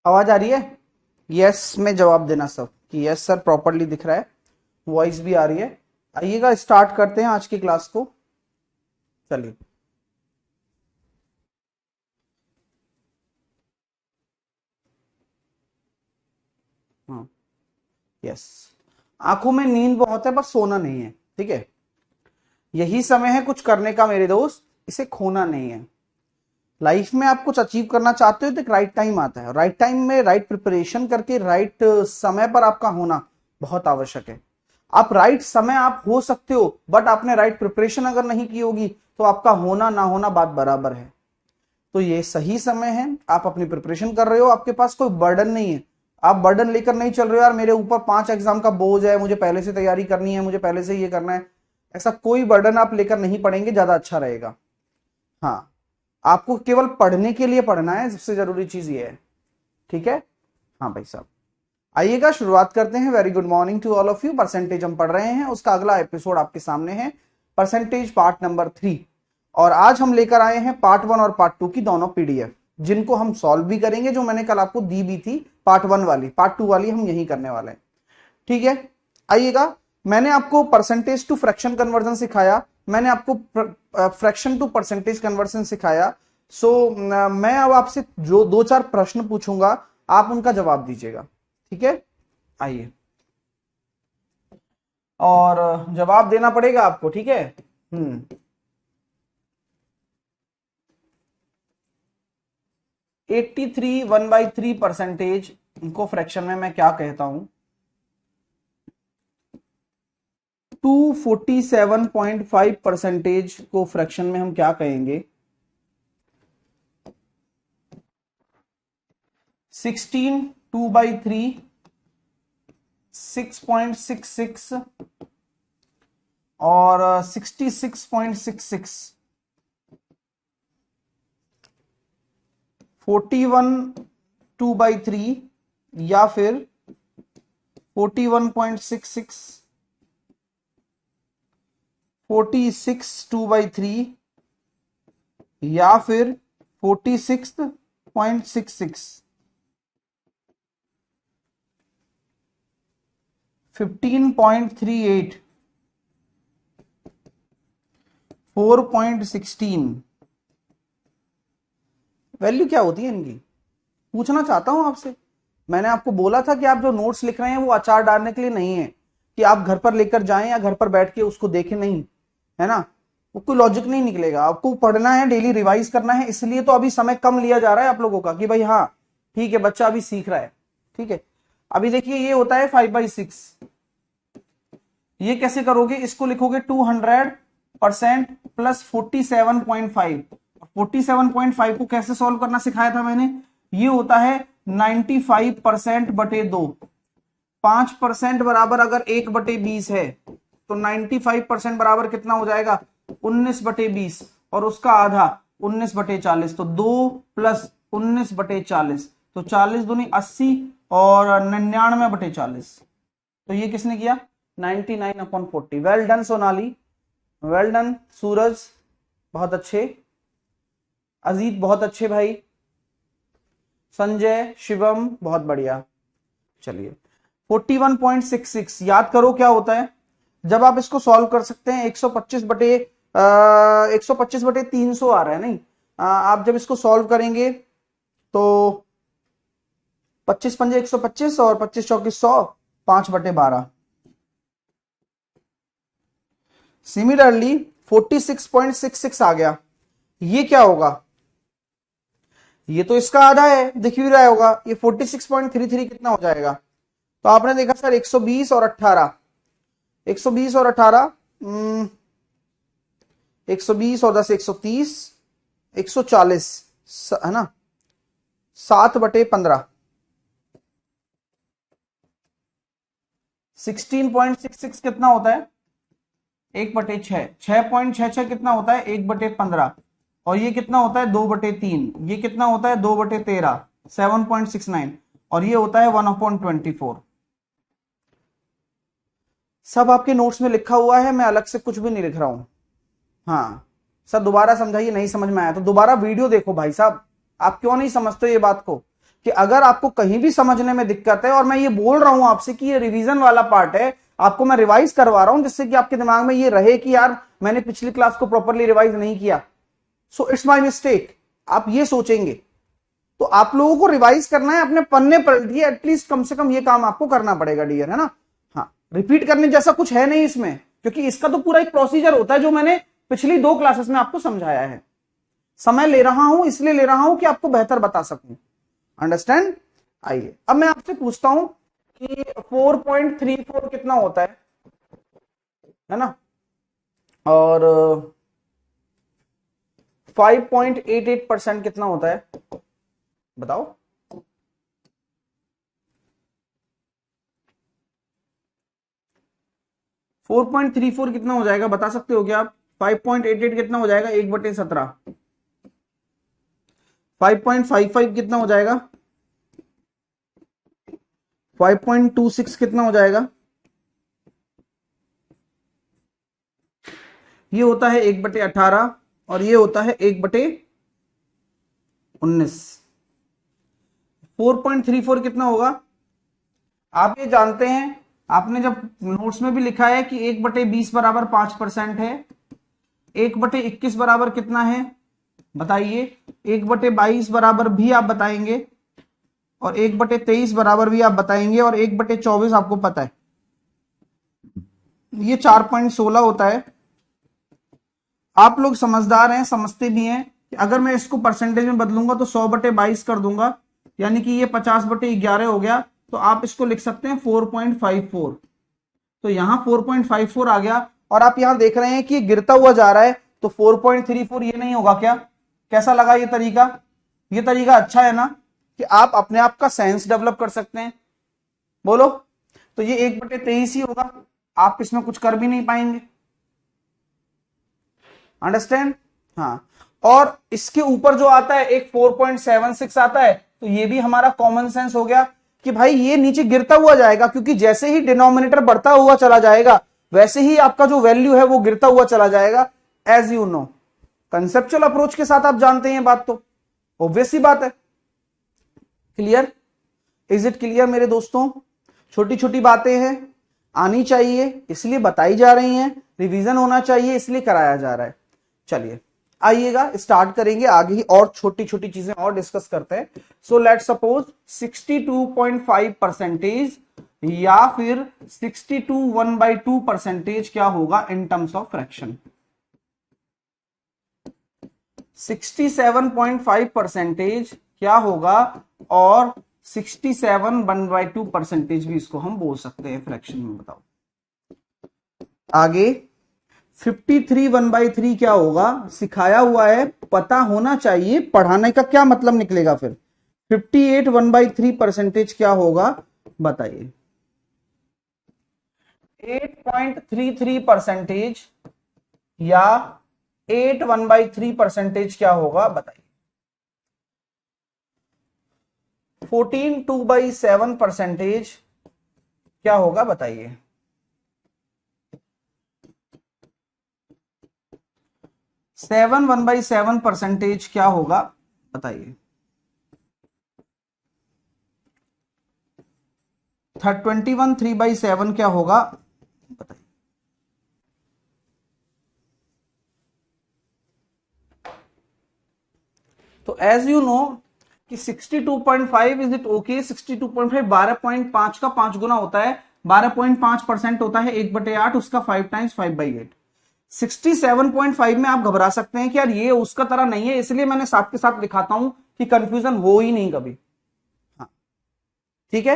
आवाज आ रही है? यस में जवाब देना सब कि यस सर प्रॉपरली दिख रहा है, वॉइस भी आ रही है। आइएगा स्टार्ट करते हैं आज की क्लास को। चलिए। हाँ। यस। आंखों में नींद बहुत है पर सोना नहीं है, ठीक है। यही समय है कुछ करने का मेरे दोस्त, इसे खोना नहीं है। लाइफ में आप कुछ अचीव करना चाहते हो तो एक राइट टाइम आता है, राइट टाइम में राइट प्रिपरेशन करके राइट समय पर आपका होना बहुत आवश्यक है। आप राइट समय आप हो सकते हो, बट आपने राइट प्रिपरेशन अगर नहीं की होगी तो आपका होना ना होना बात बराबर है। तो ये सही समय है, आप अपनी प्रिपरेशन कर रहे हो, आपके पास कोई बर्डन नहीं है। आप बर्डन लेकर नहीं चल रहे हो यार मेरे ऊपर 5 एग्जाम का बोझ है, मुझे पहले से तैयारी करनी है, मुझे पहले से ये करना है। ऐसा कोई बर्डन आप लेकर नहीं पड़ेंगे, ज्यादा अच्छा रहेगा। हाँ, आपको केवल पढ़ने के लिए पढ़ना है, सबसे जरूरी चीज ये है। ठीक है। हाँ भाई साहब, आइएगा शुरुआत करते हैं। Very good morning to all of you. Percentage हम पढ़ रहे हैं, उसका अगला एपिसोड आपके सामने है, परसेंटेज पार्ट नंबर 3। और आज हम लेकर आए हैं पार्ट 1 और पार्ट 2 की दोनों पीडीएफ, जिनको हम सॉल्व भी करेंगे, जो मैंने कल आपको दी भी थी। पार्ट 1 वाली, पार्ट 2 वाली हम यही करने वाले हैं। ठीक है। आइएगा, मैंने आपको परसेंटेज टू फ्रैक्शन कन्वर्जन सिखाया, मैंने आपको फ्रैक्शन टू परसेंटेज कन्वर्जन सिखाया। सो मैं अब आपसे जो 2-4 प्रश्न पूछूंगा, आप उनका जवाब दीजिएगा। ठीक है। आइए, और जवाब देना पड़ेगा आपको, ठीक है। 83 1/3 परसेंटेज को फ्रैक्शन में मैं क्या कहता हूं? 247.5 परसेंटेज को फ्रैक्शन में हम क्या कहेंगे? 16 2/3 6.66 और 66.66, 41 2/3 या फिर 41.66, 46 2/3 या फिर 46.66, 15.38, 4.16। वैल्यू क्या होती है इनकी, पूछना चाहता हूं आपसे। मैंने आपको बोला था कि आप जो नोट्स लिख रहे हैं वो अचार डालने के लिए नहीं है, कि आप घर पर लेकर जाएं या घर पर बैठ के उसको देखें, नहीं है ना। वो कोई लॉजिक नहीं निकलेगा, आपको पढ़ना है, डेली रिवाइज करना है। इसलिए तो अभी समय कम लिया जा रहा है आप लोगों का, कि भाई हाँ ठीक है बच्चा अभी सीख रहा है। ठीक है। अभी देखिए ये होता है 5/6, ये कैसे करोगे? इसको लिखोगे 200% प्लस 47.5। 47.5 को कैसे सॉल्व करना सिखाया था मैंने? ये होता है 95% बटे 2। 5% बराबर अगर 1/20 है तो 95% बराबर कितना हो जाएगा? 19/20, और उसका आधा 19/40, तो 2 प्लस 19/40, तो 40 दूनी 80 और 99/40। तो ये किसने किया? 99/40। Well done Sonali, well done Suraj, बहुत अच्छे। अजीत बहुत अच्छे भाई। संजय, शिवम बहुत बढ़िया। चलिए, 41.66 याद करो क्या होता है जब आप इसको सॉल्व कर सकते हैं। 125/300 आ रहा है, नहीं आप जब इसको सॉल्व करेंगे तो 25 पंजे 125 और 25 चौकी 100, 5/12। सिमिलरली 46.66 आ गया, ये क्या होगा? ये तो इसका आधा है, दिख भी रहा होगा। ये 46.33 कितना हो जाएगा? तो आपने देखा सर 120 और 18, 120 और 18, 120 और 10 130, 140 है ना, 7/15। 16.66 कितना होता है? 1/6। 6.66 कितना होता है? 1/15। और ये कितना होता है? 2/3। ये कितना होता है? 2/13, 7.69। और ये होता है 1/24। सब आपके नोट्स में लिखा हुआ है, मैं अलग से कुछ भी नहीं लिख रहा हूं। हाँ सर, दोबारा समझाइए, नहीं समझ में आया तो दोबारा वीडियो देखो भाई साहब। आप क्यों नहीं समझते ये बात को? कि अगर आपको कहीं भी समझने में दिक्कत है, और मैं ये बोल रहा हूं आपसे कि ये रिवीजन वाला पार्ट है, आपको मैं रिवाइज करवा रहा हूं जिससे कि आपके दिमाग में ये रहे कि यार मैंने पिछली क्लास को प्रॉपरली रिवाइज नहीं किया, सो इट्स माय मिस्टेक, आप ये सोचेंगे। तो आप लोगों को रिवाइज करना है, अपने पन्ने पलटिए, एटलीस्ट कम से कम ये काम आपको करना पड़ेगा डियर, है ना। हाँ, रिपीट करने जैसा कुछ है नहीं इसमें, क्योंकि इसका तो पूरा एक प्रोसीजर होता है जो मैंने पिछली 2 क्लासेस में आपको समझाया है। समय ले रहा हूं, इसलिए ले रहा हूं कि आपको बेहतर बता सकूं, अंडरस्टैंड। आइए अब मैं आपसे पूछता हूं कि 4.34 कितना होता है ना, और 5.88% कितना होता है, बताओ। फोर पॉइंट थ्री फोर कितना हो जाएगा, बता सकते हो क्या आप। 5.88 कितना हो जाएगा, 1/17। 5.55 कितना हो जाएगा, 5.26 कितना हो जाएगा, ये होता है 1/18, और ये होता है 1/19। 4.34 कितना होगा, आप ये जानते हैं, आपने जब नोट्स में भी लिखा है कि 1/20 बराबर 5% है। 1/21 बराबर कितना है बताइए। 1/22 बराबर भी आप बताएंगे, और 1/23 बराबर भी आप बताएंगे, और 1/24 आपको पता है ये 4.16 होता है। आप लोग समझदार हैं, समझते भी हैं कि अगर मैं इसको परसेंटेज में बदलूंगा तो 100/22 कर दूंगा, यानी कि ये 50/11 हो गया, तो आप इसको लिख सकते हैं 4.54। तो यहां 4.54 आ गया, और आप यहां देख रहे हैं कि गिरता हुआ जा रहा है, तो 4.34 ये नहीं होगा क्या। कैसा लगा ये तरीका, ये तरीका अच्छा है ना, कि आप अपने आप का सेंस डेवलप कर सकते हैं, बोलो। तो ये 1/23 ही होगा, आप इसमें कुछ कर भी नहीं पाएंगे, अंडरस्टैंड। हाँ, और इसके ऊपर जो आता है एक 4.76 आता है, तो ये भी हमारा कॉमन सेंस हो गया कि भाई ये नीचे गिरता हुआ जाएगा, क्योंकि जैसे ही डिनोमिनेटर बढ़ता हुआ चला जाएगा वैसे ही आपका जो वैल्यू है वो गिरता हुआ चला जाएगा, as you know. Conceptual approach के साथ आप जानते हैं बात, तो ऑब्वियस ही बात है। क्लियर, इज इट क्लियर मेरे दोस्तों। छोटी छोटी बातें हैं, आनी चाहिए इसलिए बताई जा रही हैं, रिवीजन होना चाहिए इसलिए कराया जा रहा है। चलिए आइएगा स्टार्ट करेंगे आगे ही, और छोटी छोटी चीजें और डिस्कस करते हैं। सो लेट सपोज 62.5% या फिर 62 1/2% क्या होगा इन टर्म्स ऑफ फ्रैक्शन। 67.5% क्या होगा, और 67 1/2% भी इसको हम बोल सकते हैं फ्रैक्शन में, बताओ। आगे 53 1/3 क्या होगा, सिखाया हुआ है, पता होना चाहिए, पढ़ाने का क्या मतलब निकलेगा फिर। 58 1/3% क्या होगा बताइए। 8.33% या 8 1/3% क्या होगा बताइए। 14 2/7% क्या होगा बताइए। 7 1/7% क्या होगा बताइए। 21 3/7 क्या होगा बताइए। तो एज यू नो कि 62.5 इज इट ओके। 62.5 12.5 का 5 गुना होता है, 12.5% होता है 1/8, उसका 5 टाइम्स 5/8। 67.5 में आप घबरा सकते हैं कि यार ये उसका तरह नहीं है, इसलिए मैंने साथ के साथ दिखाता हूं कि कंफ्यूजन हो ही नहीं कभी। हाँ ठीक है,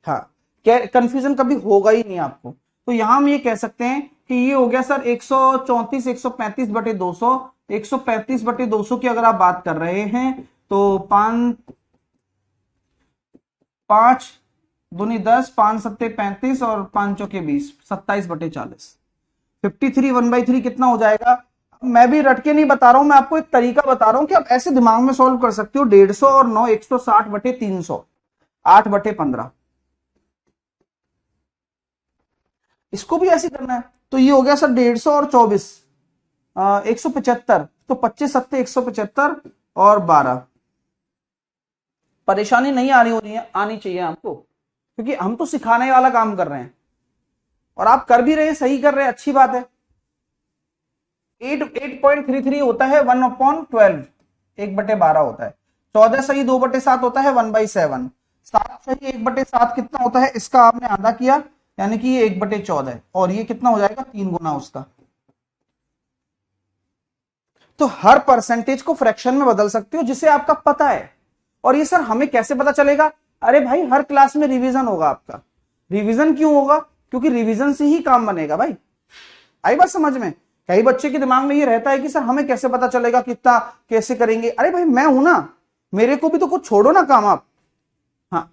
हाँ कंफ्यूजन कभी होगा ही नहीं आपको। तो यहां हम ये कह सकते हैं कि ये हो गया सर 134 135/200। 135/200 की अगर आप बात कर रहे हैं तो 5 दूनी 10, 5 सत्ते 35 और 5 चौके 20, 27/40। 53 1/3 कितना हो जाएगा। मैं भी रटके नहीं बता रहा हूं, मैं आपको एक तरीका बता रहा हूं कि आप ऐसे दिमाग में सॉल्व कर सकते हो। 150 और 9 160/300, 8/15। इसको भी ऐसे करना है, तो ये हो गया सर 150 और 24 175, तो 25 सत्ते 175 और 12 परेशानी नहीं आनी होनी है, आनी चाहिए आपको, क्योंकि हम तो सिखाने वाला काम कर रहे हैं और आप कर भी रहे हैं, सही कर रहे हैं, अच्छी बात है। 8.33 होता है 1/12, 1/12 होता है। 14 सही 2/7 होता है 1/7। 7 सही 1/7 कितना होता है, इसका आपने आधा किया, यानी कि ये 1/14, और ये कितना हो जाएगा, 3 गुना उसका। तो हर परसेंटेज को फ्रैक्शन में बदल सकते हो जिसे आपका पता है। और ये सर हमें कैसे पता चलेगा? अरे भाई हर क्लास में रिवीजन होगा आपका। रिवीजन क्यों होगा? क्योंकि रिवीजन से ही काम बनेगा भाई। आई बात समझ में? कई बच्चे के दिमाग में ये रहता है कि सर हमें कैसे पता चलेगा, कितना कैसे करेंगे? अरे भाई मैं हूं ना, मेरे को भी तो कुछ छोड़ो ना काम आप। हाँ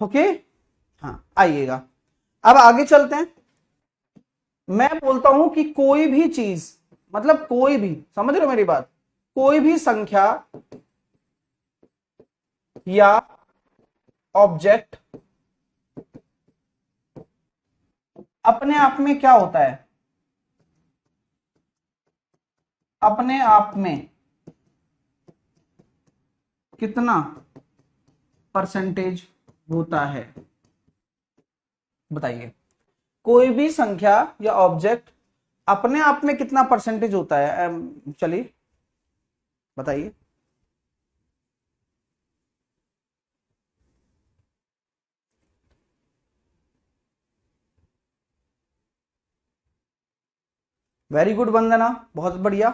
ओके, हाँ आइएगा, अब आगे चलते हैं। मैं बोलता हूं कि कोई भी चीज, मतलब कोई भी, समझ रहे हो मेरी बात, कोई भी संख्या या ऑब्जेक्ट अपने आप में क्या होता है, अपने आप में कितना परसेंटेज होता है? बताइए, कोई भी संख्या या ऑब्जेक्ट अपने आप में कितना परसेंटेज होता है? चलिए बताइए। वेरी गुड वंदना, बहुत बढ़िया।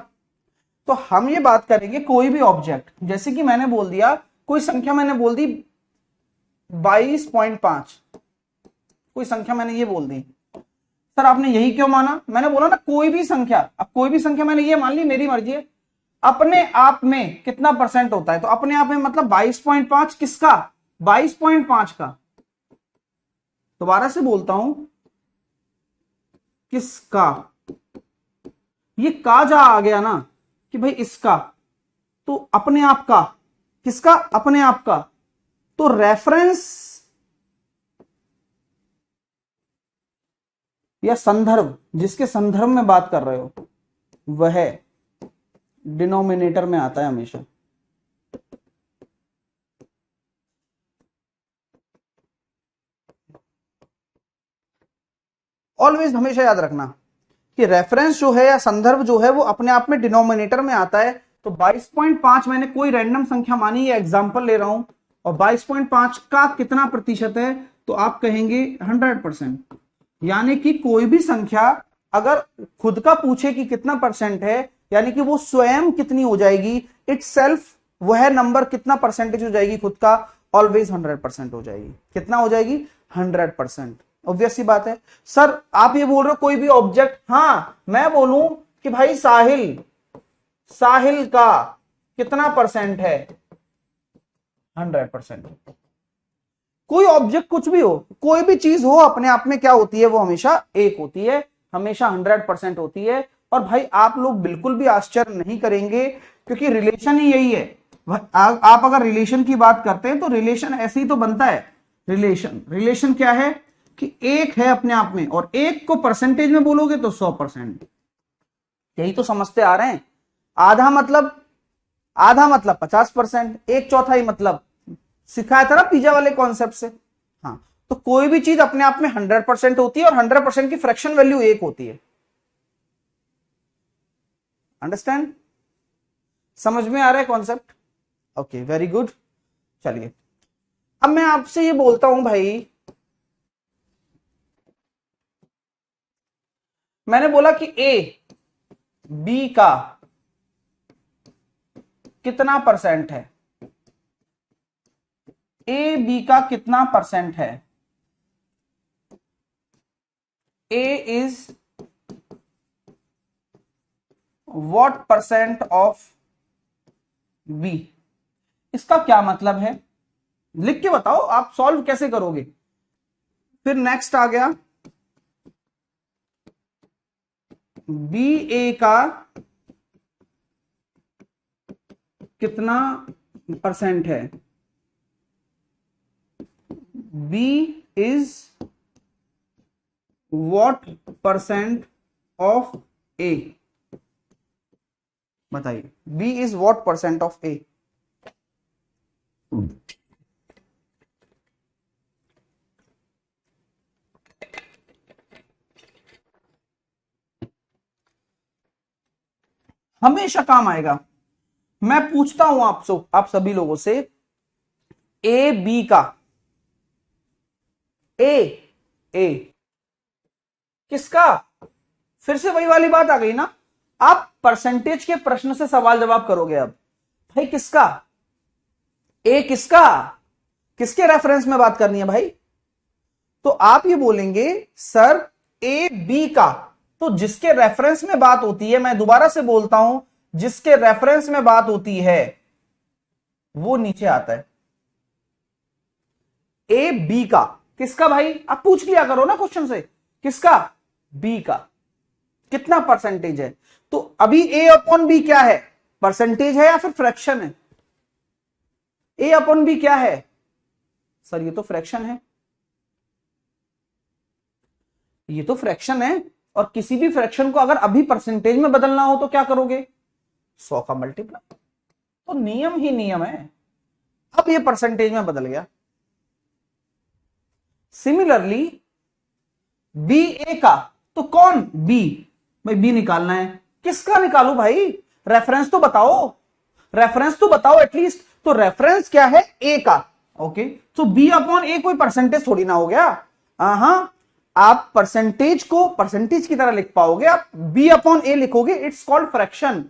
तो हम ये बात करेंगे कोई भी ऑब्जेक्ट, जैसे कि मैंने बोल दिया, कोई संख्या मैंने बोल दी 22.5, कोई संख्या मैंने ये बोल दी। सर आपने यही क्यों माना? मैंने बोला ना कोई भी संख्या, अब कोई भी संख्या मैंने ये मान ली, मेरी मर्जी है, अपने आप में कितना परसेंट होता है? तो अपने आप में मतलब 22.5 किसका? 22.5 का। दोबारा से बोलता हूं, किसका? ये का जा आ गया ना कि भाई इसका, तो अपने आप का, किसका? अपने आप का। तो रेफरेंस या संदर्भ, जिसके संदर्भ में बात कर रहे हो, वह डिनोमिनेटर में आता है हमेशा। ऑलवेज हमेशा याद रखना कि रेफरेंस जो है या संदर्भ जो है वो अपने आप में डिनोमिनेटर में आता है। तो 22.5 मैंने कोई रैंडम संख्या मानी, ये एग्जांपल ले रहा हूं, और 22.5 का कितना प्रतिशत है? तो आप कहेंगे 100%। यानी कि कोई भी संख्या अगर खुद का पूछे कि कितना परसेंट है, यानी कि वो स्वयं कितनी हो जाएगी, इट्स सेल्फ, वह नंबर कितना परसेंटेज हो जाएगी खुद का? ऑलवेज 100% हो जाएगी। कितना हो जाएगी? 100%। ऑब्वियस सी बात है। सर आप ये बोल रहे हो कोई भी ऑब्जेक्ट, हाँ मैं बोलूं कि भाई साहिल, साहिल का कितना परसेंट है? 100%। कोई ऑब्जेक्ट कुछ भी हो, कोई भी चीज हो, अपने आप में क्या होती है? वो हमेशा एक होती है, हमेशा 100% होती है। और भाई आप लोग बिल्कुल भी आश्चर्य नहीं करेंगे, क्योंकि रिलेशन ही यही है। आप अगर रिलेशन की बात करते हैं तो रिलेशन ऐसे ही तो बनता है। रिलेशन, रिलेशन क्या है कि एक है अपने आप में, और एक को परसेंटेज में बोलोगे तो 100%। यही तो समझते आ रहे हैं। आधा मतलब, आधा मतलब 50%, एक चौथाई मतलब, सिखाया था ना पिज्जा वाले कॉन्सेप्ट से। हाँ, तो कोई भी चीज अपने आप में 100% होती है, और 100% की फ्रैक्शन वैल्यू एक होती है। अंडरस्टैंड? समझ में आ रहा है कॉन्सेप्ट? Okay very good. चलिए अब मैं आपसे ये बोलता हूं भाई, मैंने बोला कि ए बी का कितना परसेंट है? ए बी का कितना परसेंट है? A is what percent of B? इसका क्या मतलब है? लिख के बताओ, आप सॉल्व कैसे करोगे? फिर नेक्स्ट आ गया, बी ए का कितना परसेंट है? B is what percent of A, बताइए B is what percent of A. हमेशा काम आएगा। मैं पूछता हूं आप सभी लोगों से, ए बी का, ए ए किसका, फिर से वही वाली बात आ गई ना, आप परसेंटेज के प्रश्न से सवाल जवाब करोगे। अब भाई किसका, ए किसका, किसके रेफरेंस में बात करनी है भाई, तो आप ये बोलेंगे सर ए बी का, तो जिसके रेफरेंस में बात होती है, मैं दोबारा से बोलता हूं, जिसके रेफरेंस में बात होती है वो नीचे आता है। ए बी का किसका भाई, आप पूछ लिया करो ना क्वेश्चन से, किसका, बी का, कितना परसेंटेज है। तो अभी ए अपॉन बी क्या है, परसेंटेज है या फिर फ्रैक्शन है, ए अपॉन बी क्या है सर, ये तो फ्रैक्शन है, ये तो फ्रैक्शन है। और किसी भी फ्रैक्शन को अगर अभी परसेंटेज में बदलना हो तो क्या करोगे, 100 का मल्टीप्लाई, तो नियम ही नियम है। अब ये परसेंटेज में बदल गया। सिमिलरली बी ए का, तो कौन, बी, भाई बी निकालना है, किसका निकालू भाई, रेफरेंस तो बताओ, रेफरेंस तो बताओ एटलीस्ट। तो रेफरेंस क्या है, ए का, ओके। तो बी अपॉन ए कोई परसेंटेज थोड़ी ना हो गया, हाँ, आप परसेंटेज को परसेंटेज की तरह लिख पाओगे, आप बी अपॉन ए लिखोगे, इट्स कॉल्ड फ्रैक्शन।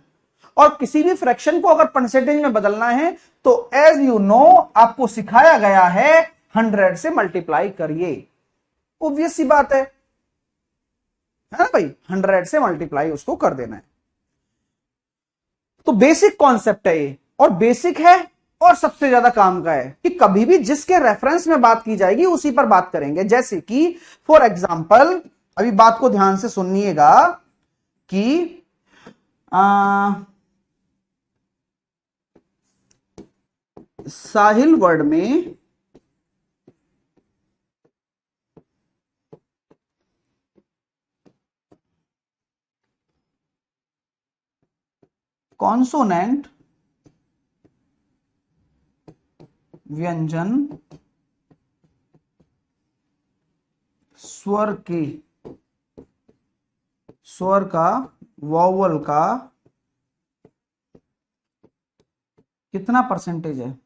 और किसी भी फ्रैक्शन को अगर परसेंटेज में बदलना है तो एज यू नो आपको सिखाया गया है 100 से मल्टीप्लाई करिए, ऑब्वियस सी बात है ना भाई, 100 से मल्टीप्लाई उसको कर देना है। तो बेसिक कॉन्सेप्ट है ये, और बेसिक है और सबसे ज्यादा काम का है कि कभी भी जिसके रेफरेंस में बात की जाएगी उसी पर बात करेंगे। जैसे कि फॉर एग्जांपल, अभी बात को ध्यान से सुनिएगा कि साहिल वर्ड में कॉन्सोनेंट व्यंजन स्वर की, स्वर का, वॉवल का कितना परसेंटेज है,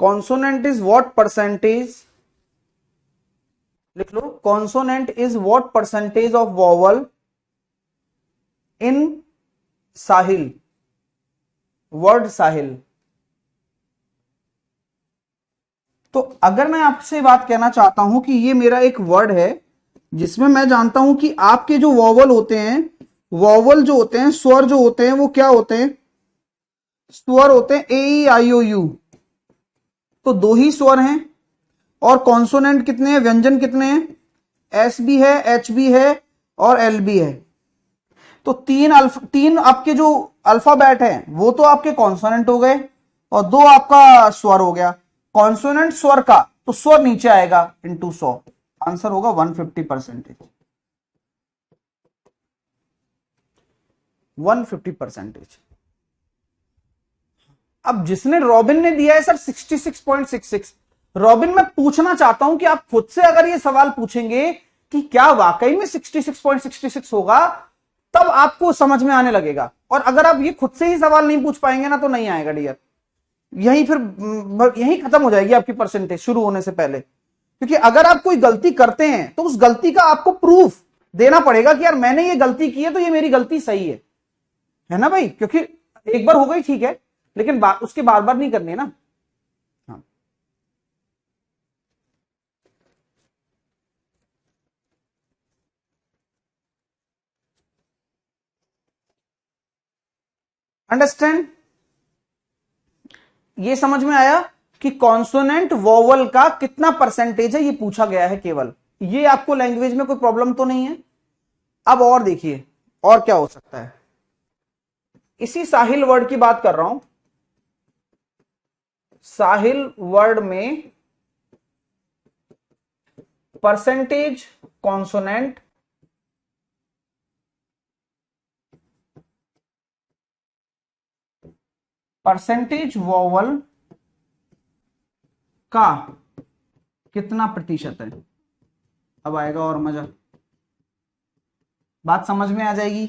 कॉन्सोनेंट इज व्हाट परसेंटेज, लिख लो, consonant is what percentage of vowel in Sahil, word Sahil. तो अगर मैं आपसे बात कहना चाहता हूं कि ये मेरा एक वर्ड है जिसमें मैं जानता हूं कि आपके जो वॉवल होते हैं, वॉवल जो होते हैं, स्वर जो होते हैं, वो क्या होते हैं, स्वर होते हैं ए ई आई ओ यू, तो 2 ही स्वर हैं। और कॉन्सोनेंट कितने हैं, व्यंजन कितने हैं, एस भी है, एच भी है और एल भी है। तो 3 आपके जो अल्फाबेट हैं वो तो आपके कॉन्सोनेंट हो गए और 2 आपका स्वर हो गया। कॉन्सोनेंट स्वर का, तो स्वर नीचे आएगा इंटू 100, आंसर होगा 150%, 150%। अब जिसने रॉबिन ने दिया है सर 66.66, रॉबिन मैं पूछना चाहता हूं कि आप खुद से अगर ये सवाल पूछेंगे कि क्या वाकई में 66.66 होगा, तब आपको समझ में आने लगेगा। और अगर आप ये खुद से ही सवाल नहीं पूछ पाएंगे ना तो नहीं आएगा डियर, यहीं फिर यहीं खत्म हो जाएगी आपकी परसेंटेज शुरू होने से पहले। क्योंकि अगर आप कोई गलती करते हैं तो उस गलती का आपको प्रूफ देना पड़ेगा कि यार मैंने ये गलती की है तो ये मेरी गलती सही है ना भाई। क्योंकि एक बार हो गई ठीक है, लेकिन उसके बार बार नहीं करनी है ना। हाँ, अंडरस्टैंड, ये समझ में आया कि कॉन्सोनेंट वोवल का कितना परसेंटेज है, ये पूछा गया है केवल। ये आपको लैंग्वेज में कोई प्रॉब्लम तो नहीं है। अब और देखिए, और क्या हो सकता है? इसी साहिल वर्ड की बात कर रहा हूं। साहिल वर्ड में परसेंटेज कॉन्सोनेंट परसेंटेज वोवल का कितना प्रतिशत है? अब आएगा और मजा, बात समझ में आ जाएगी।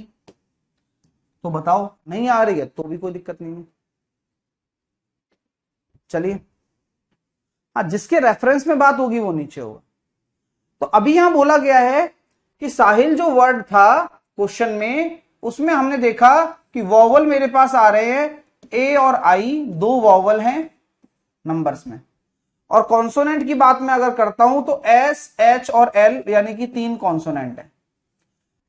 तो बताओ, नहीं आ रही है तो भी कोई दिक्कत नहीं है, चलिए। हाँ, जिसके रेफरेंस में बात होगी वो नीचे होगा। तो अभी यहां बोला गया है कि साहिल जो वर्ड था क्वेश्चन में, उसमें हमने देखा कि वॉवल मेरे पास आ रहे हैं ए और आई, दो वॉवल हैं नंबर्स में। और कॉन्सोनेंट की बात मैं अगर करता हूं तो एस, एच और एल, यानी कि तीन कॉन्सोनेंट है।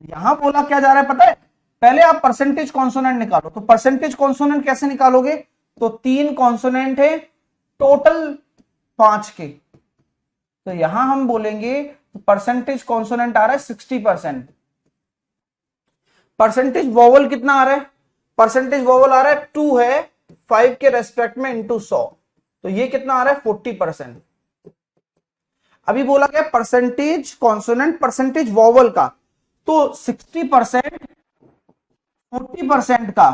यहां बोला क्या जा रहा है पता है? पहले आप परसेंटेज कॉन्सोनेंट निकालो। तो परसेंटेज कॉन्सोनेंट कैसे निकालोगे? तो तीन कॉन्सोनेंट है टोटल पांच के, तो यहां हम बोलेंगे परसेंटेज कॉन्सोनेंट आ रहा है 60%। परसेंटेज वोवल कितना आ रहा है? परसेंटेज वोवल आ रहा है 2 है 5 के रेस्पेक्ट में इंटू 100, तो ये कितना आ रहा है 40%। अभी बोला गया परसेंटेज कॉन्सोनेंट परसेंटेज वोवल का, तो 60% 40% का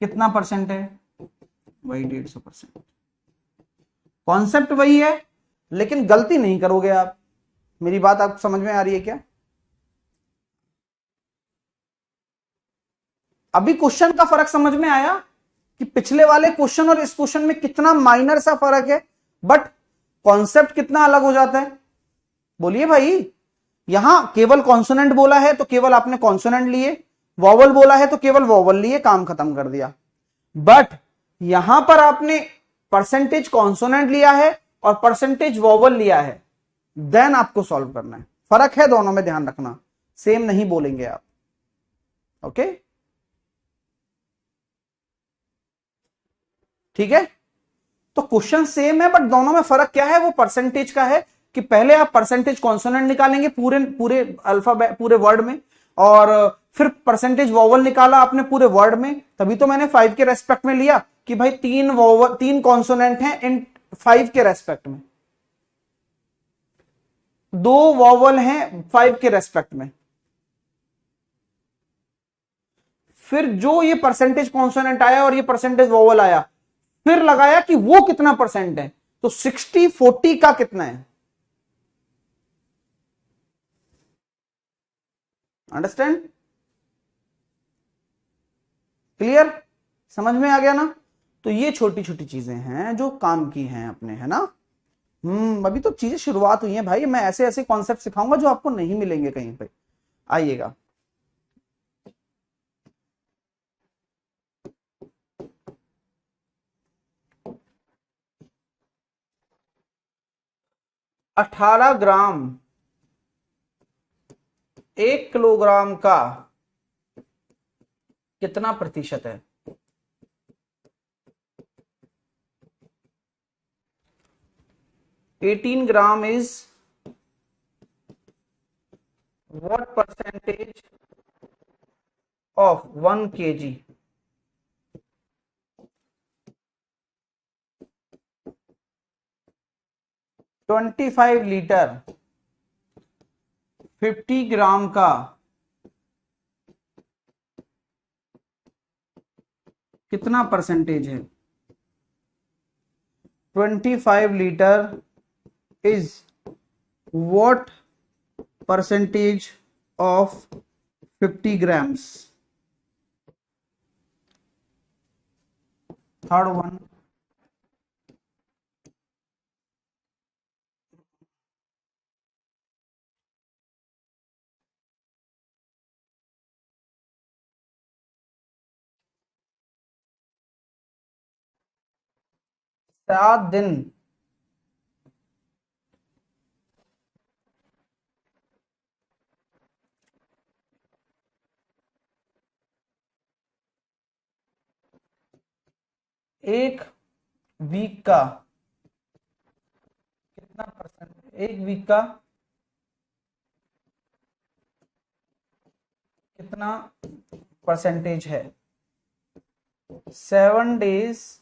कितना परसेंट है? वही 150%। कॉन्सेप्ट वही है, लेकिन गलती नहीं करोगे आप। मेरी बात आप समझ में आ रही है क्या? अभी क्वेश्चन का फर्क समझ में आया कि पिछले वाले क्वेश्चन और इस क्वेश्चन में कितना माइनर सा फर्क है, बट कॉन्सेप्ट कितना अलग हो जाता है। बोलिए भाई, यहां केवल कॉन्सोनेंट बोला है तो केवल आपने कॉन्सोनेंट लिए, वॉवल बोला है तो केवल वॉवल लिए, काम खत्म कर दिया। बट यहां पर आपने परसेंटेज कॉन्सोनेंट लिया है और परसेंटेज वॉवल लिया है, देन आपको सॉल्व करना है। फर्क है दोनों में, ध्यान रखना, सेम नहीं बोलेंगे आप। ओके, ठीक है। तो क्वेश्चन सेम है, बट दोनों में फर्क क्या है? वो परसेंटेज का है कि पहले आप परसेंटेज कॉन्सोनेंट निकालेंगे पूरे पूरे अल्फाबेट पूरे वर्ड में, और फिर परसेंटेज वोवल निकाला आपने पूरे वर्ड में। तभी तो मैंने 5 के रेस्पेक्ट में लिया कि भाई तीन वोवल तीन कॉन्सोनेंट हैं इन 5 के रेस्पेक्ट में, दो वोवल हैं 5 के रेस्पेक्ट में। फिर जो ये परसेंटेज कॉन्सोनेंट आया और ये परसेंटेज वोवल आया, फिर लगाया कि वो कितना परसेंट है। तो 60-40 का कितना है? अंडरस्टैंड? क्लियर? समझ में आ गया ना? तो ये छोटी छोटी चीजें हैं जो काम की हैं अपने, है ना। अभी तो चीजें शुरुआत हुई हैं भाई, मैं ऐसे ऐसे कॉन्सेप्ट सिखाऊंगा जो आपको नहीं मिलेंगे कहीं पे। आइएगा। 18 ग्राम 1 किलोग्राम का कितना प्रतिशत है? 18 gram is what percentage of 1 kg? 25 litre 50 ग्राम का कितना परसेंटेज है? 25 litre is what percentage of 50 grams? Third one. 7 दिन। एक वीक का कितना परसेंट? एक वीक का कितना परसेंटेज है? 7 days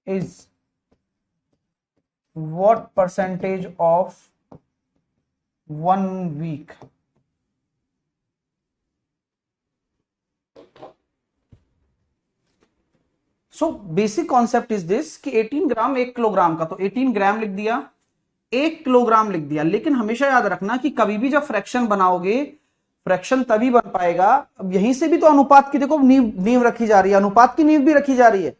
is what percentage of 1 week? So basic concept is this कि 18 ग्राम 1 किलोग्राम का, तो 18 ग्राम लिख दिया, 1 किलोग्राम लिख दिया। लेकिन हमेशा याद रखना कि कभी भी जब फ्रैक्शन बनाओगे, फ्रैक्शन तभी बन पाएगा। अब यहीं से भी तो अनुपात की देखो नींव रखी जा रही है, अनुपात की नींव भी रखी जा रही है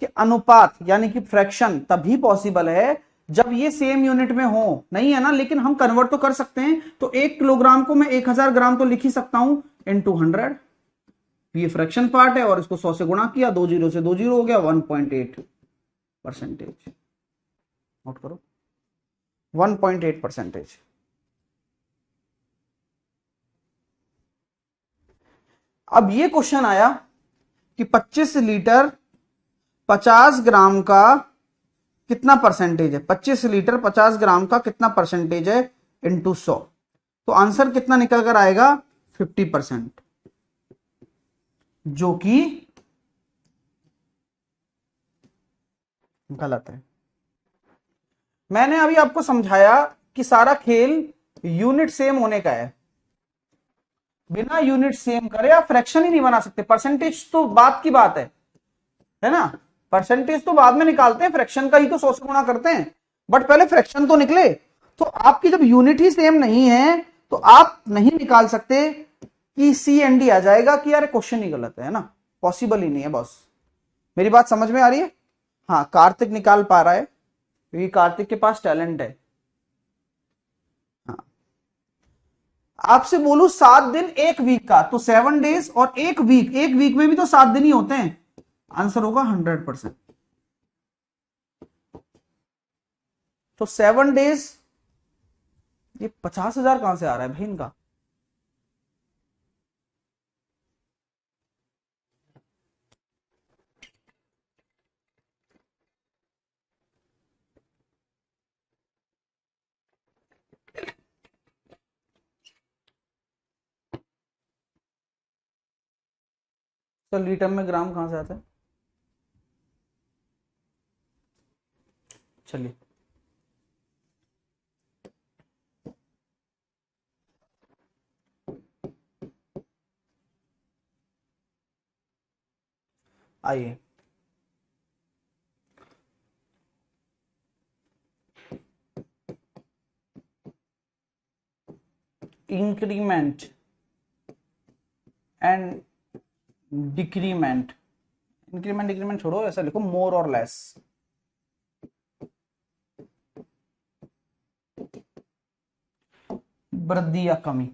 कि अनुपात यानी कि फ्रैक्शन तभी पॉसिबल है जब ये सेम यूनिट में हो। नहीं है ना, लेकिन हम कन्वर्ट तो कर सकते हैं। तो 1 किलोग्राम को मैं 1000 ग्राम तो लिख ही सकता हूं इनटू 100। ये फ्रैक्शन पार्ट है और इसको 100 से गुणा किया, 2 जीरो से 2 जीरो हो गया, 1.8%। नोट करो, 1.8%। अब ये क्वेश्चन आया कि 25 लीटर 50 ग्राम का कितना परसेंटेज है? 25 लीटर 50 ग्राम का कितना परसेंटेज है इनटू 100? तो आंसर कितना निकल कर आएगा? 50%, जो कि गलत है। मैंने अभी आपको समझाया कि सारा खेल यूनिट सेम होने का है। बिना यूनिट सेम करे आप फ्रैक्शन ही नहीं बना सकते। परसेंटेज तो बात की बात है ना, परसेंटेज तो बाद में निकालते हैं, फ्रैक्शन का ही तो 100 से गुणा करते हैं, बट पहले फ्रैक्शन तो निकले। तो आपकी जब यूनिट ही सेम नहीं है तो आप नहीं निकाल सकते कि सी एंड डी आ जाएगा कि यार क्वेश्चन ही गलत है ना, पॉसिबल ही नहीं है बॉस। मेरी बात समझ में आ रही है? हाँ, कार्तिक निकाल पा रहा है क्योंकि कार्तिक के पास टैलेंट है। हाँ, आपसे बोलू 7 दिन 1 वीक का, तो 7 डेज और 1 वीक, 1 वीक में भी तो 7 दिन ही होते हैं। आंसर होगा 100%। तो 7 डेज, ये 50,000 कहां से आ रहा है भाई इनका? तो लीटर में ग्राम कहां से आता है? चलिए, आइए increment and decrement. Increment decrement छोड़ो, ऐसा लिखो मोर और लेस। वृद्धि या कमी।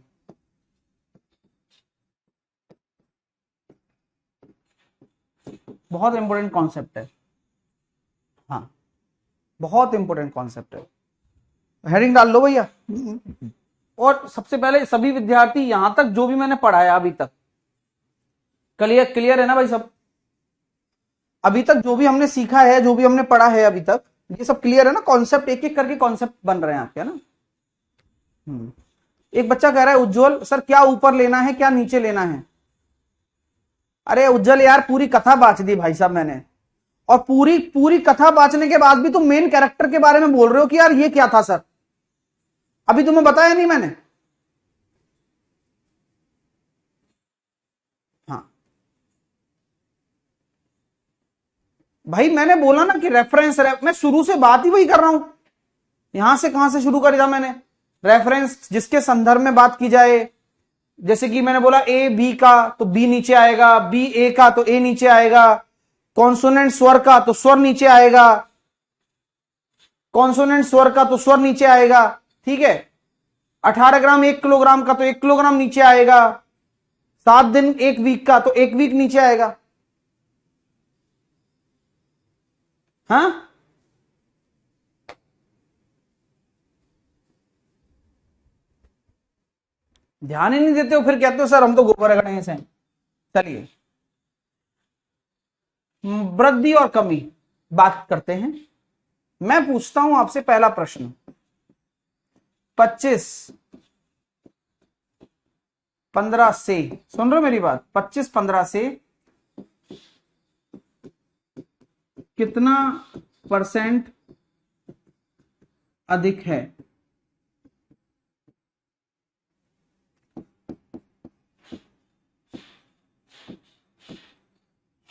बहुत इंपॉर्टेंट कॉन्सेप्ट है। हाँ, बहुत इंपॉर्टेंट कॉन्सेप्ट है। हेडिंग डाल लो भैया। और सबसे पहले सभी विद्यार्थी, यहां तक जो भी मैंने पढ़ाया अभी तक, क्लियर क्लियर है ना भाई सब? अभी तक जो भी हमने सीखा है, जो भी हमने पढ़ा है अभी तक, ये सब क्लियर है ना? कॉन्सेप्ट एक एक करके कॉन्सेप्ट बन रहे हैं आपके, है ना? एक बच्चा कह रहा है उज्जवल सर क्या ऊपर लेना है क्या नीचे लेना है? अरे उज्जवल यार, पूरी कथा बांच दी भाई साहब मैंने, और पूरी पूरी कथा बांचने के बाद भी तुम मेन कैरेक्टर के बारे में बोल रहे हो कि यार ये क्या था सर? अभी तुम्हें बताया नहीं मैंने? हाँ भाई, मैंने बोला ना कि रेफरेंस मैं शुरू से बात ही वही कर रहा हूं। यहां से कहां से शुरू करा मैंने? रेफरेंस जिसके संदर्भ में बात की जाए। जैसे कि मैंने बोला ए बी का तो बी नीचे आएगा, बी ए का तो ए नीचे आएगा, कॉन्सोनेंट स्वर का तो स्वर नीचे आएगा, कॉन्सोनेंट स्वर का तो स्वर नीचे आएगा। ठीक है, 18 ग्राम 1 किलोग्राम का तो 1 किलोग्राम नीचे आएगा, 7 दिन 1 वीक का तो 1 वीक नीचे आएगा। हाँ, ध्यान ही नहीं देते हो, फिर कहते हो सर हम तो गोबर गणेश हैं। चलिए, वृद्धि और कमी बात करते हैं। मैं पूछता हूं आपसे पहला प्रश्न, 25 15 से, सुन रहे हो मेरी बात, 25 15 से कितना परसेंट अधिक है?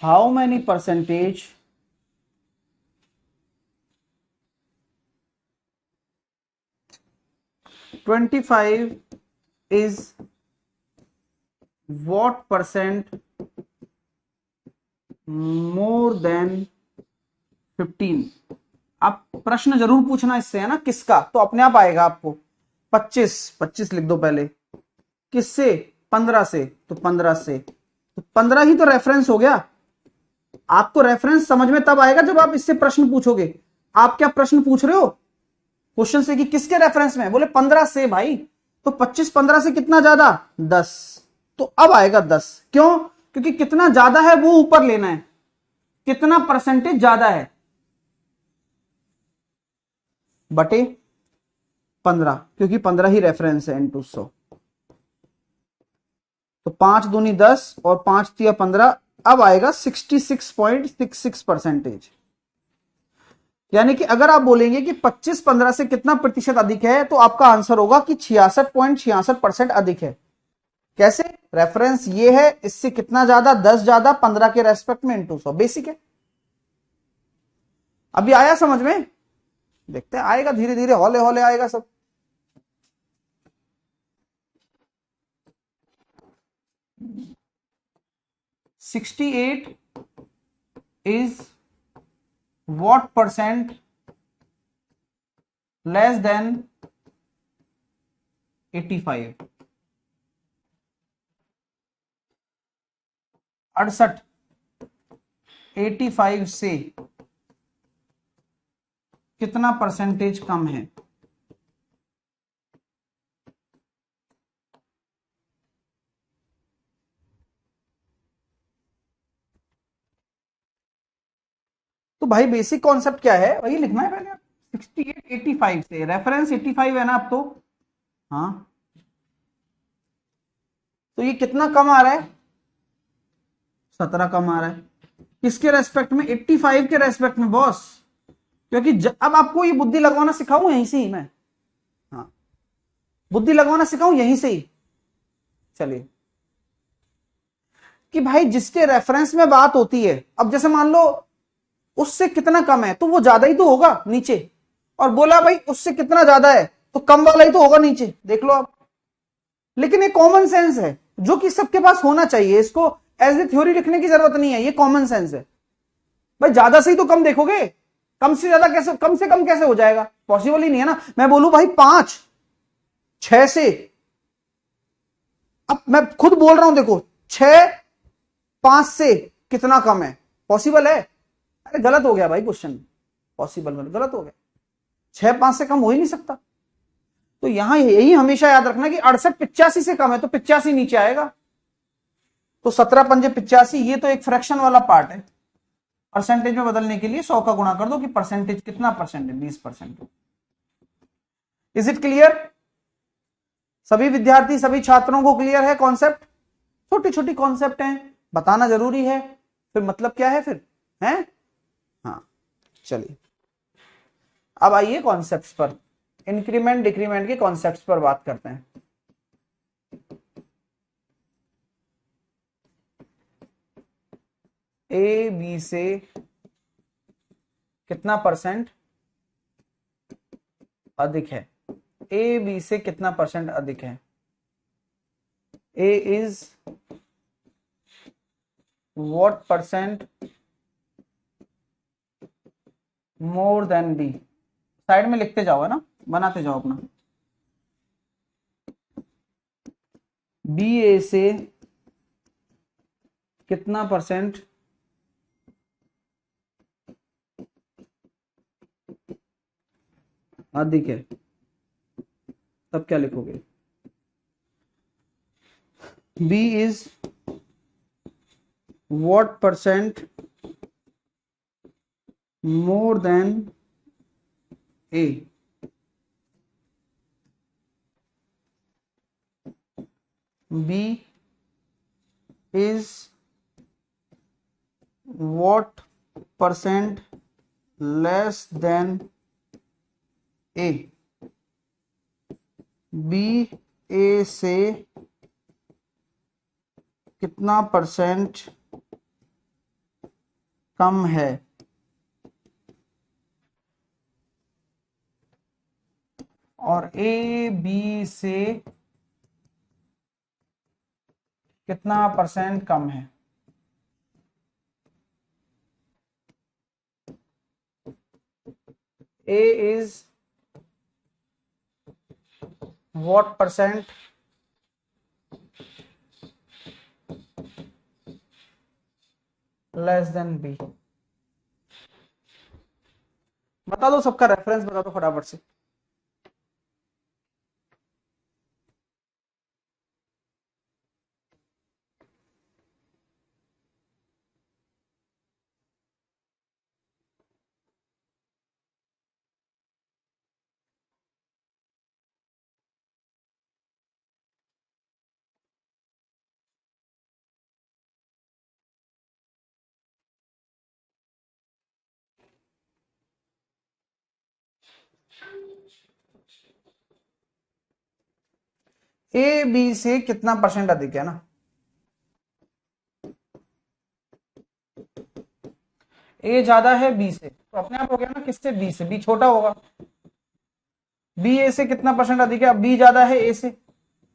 How many percentage 25 is what percent more than 15? आप प्रश्न जरूर पूछना इससे, है ना, किसका, तो अपने आप आएगा आपको। 25 25 लिख दो पहले, किससे? 15 से, तो 15 से, तो 15 ही तो रेफरेंस हो गया। आपको रेफरेंस समझ में तब आएगा जब आप इससे प्रश्न पूछोगे। आप क्या प्रश्न पूछ रहे हो क्वेश्चन से कि किसके रेफरेंस में? बोले 15 से भाई, तो 25 15 से कितना ज्यादा? 10, तो अब आएगा 10। क्यों? क्योंकि कितना ज्यादा है वो ऊपर लेना है, कितना परसेंटेज ज्यादा है बटे 15, क्योंकि 15 ही रेफरेंस है इनटू 100। तो 5 दूनी 10 और 5 तिया 15, अब आएगा 66.66 परसेंटेज। यानी कि अगर आप बोलेंगे कि 25 15 से कितना प्रतिशत अधिक है, तो आपका आंसर होगा कि 66.66% अधिक है। कैसे? रेफरेंस ये है, इससे कितना ज्यादा? 10 ज्यादा 15 के रेस्पेक्ट में इनटू 100, बेसिक है। अभी आया समझ में? देखते हैं, आएगा धीरे धीरे, हौले हौले आएगा सब। $68 is what percent less than 85? 68 85 से कितना परसेंटेज कम है? तो भाई बेसिक कॉन्सेप्ट क्या है, वही लिखना है पहले। 68 85 से, रेफरेंस 85 है ना अब तो, हाँ, तो ये कितना कम आ रहा है? 17 कम आ रहा है। किसके रेस्पेक्ट में? 85 के रेस्पेक्ट में बॉस। क्योंकि अब आपको ये बुद्धि लगवाना सिखाऊं यहीं से ही मैं, हाँ, बुद्धि लगवाना सिखाऊं यहीं से ही। चलिए, कि भाई जिसके रेफरेंस में बात होती है, अब जैसे मान लो उससे कितना कम है, तो वो ज्यादा ही तो होगा नीचे, और बोला भाई उससे कितना ज्यादा है, तो कम वाला ही तो होगा नीचे, देख लो आप। लेकिन ये कॉमन सेंस है जो कि सबके पास होना चाहिए, इसको एज ए थ्योरी लिखने की जरूरत नहीं है, ये कॉमन सेंस है। भाई ज्यादा से ही तो कम देखोगे, कम से ज्यादा कैसे, कम से कम कैसे हो जाएगा? पॉसिबल ही नहीं है ना। मैं बोलूं भाई 5 6 से, अब मैं खुद बोल रहा हूं, देखो 6 5 से कितना कम है? पॉसिबल है? अरे गलत हो गया भाई क्वेश्चन, पॉसिबल गलत हो गया, 6 5 से कम हो ही नहीं सकता। तो यहां यही हमेशा याद रखना कि 68 85 से कम है, तो 85 नीचे आएगा। तो 17 पंजे 85, ये तो एक फ्रैक्शन वाला पार्ट है। परसेंटेज में बदलने के लिए 100 का गुणा कर दो कि परसेंटेज कितना परसेंट है, 20%। Is it clear? सभी विद्यार्थी, सभी छात्रों को क्लियर है कॉन्सेप्ट? छोटी छोटी कॉन्सेप्ट हैं, बताना जरूरी है, फिर मतलब क्या है फिर, है? हाँ, चलिए अब आइए कॉन्सेप्ट्स पर, इंक्रीमेंट डिक्रीमेंट के कॉन्सेप्ट्स पर बात करते हैं। ए बी से कितना परसेंट अधिक है? ए बी से कितना परसेंट अधिक है? A is what percent more than B? Side में लिखते जाओ, है ना, बनाते जाओ अपना। बी ए से कितना परसेंट अधिक है? तब क्या लिखोगे? B is what percent more than A, B is what percent less than A, B A से कितना परसेंट कम है, और ए बी से कितना परसेंट कम है। A is what percent less than B. बता दो, सबका रेफरेंस बता दो फटाफट से। ए बी से कितना परसेंट अधिक है ना, ए ज्यादा है बी से, तो अपने आप हो गया ना, किससे, बी से, बी छोटा होगा। बी ए से कितना परसेंट अधिक है, अब बी ज्यादा है ए से,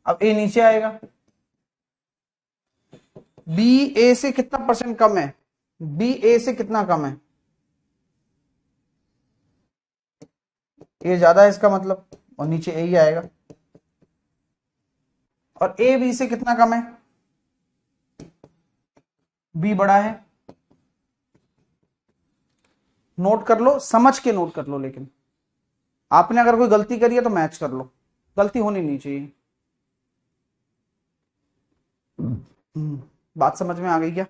अब ए नीचे आएगा। बी ए से कितना परसेंट कम है, बी ए से कितना कम है, ए ज्यादा है इसका मतलब, और नीचे ए ही आएगा। और ए बी से कितना कम है, बी बड़ा है। नोट कर लो, समझ के नोट कर लो, लेकिन आपने अगर कोई गलती करी है तो मैच कर लो, गलती होनी नहीं चाहिए। बात समझ में आ गई क्या?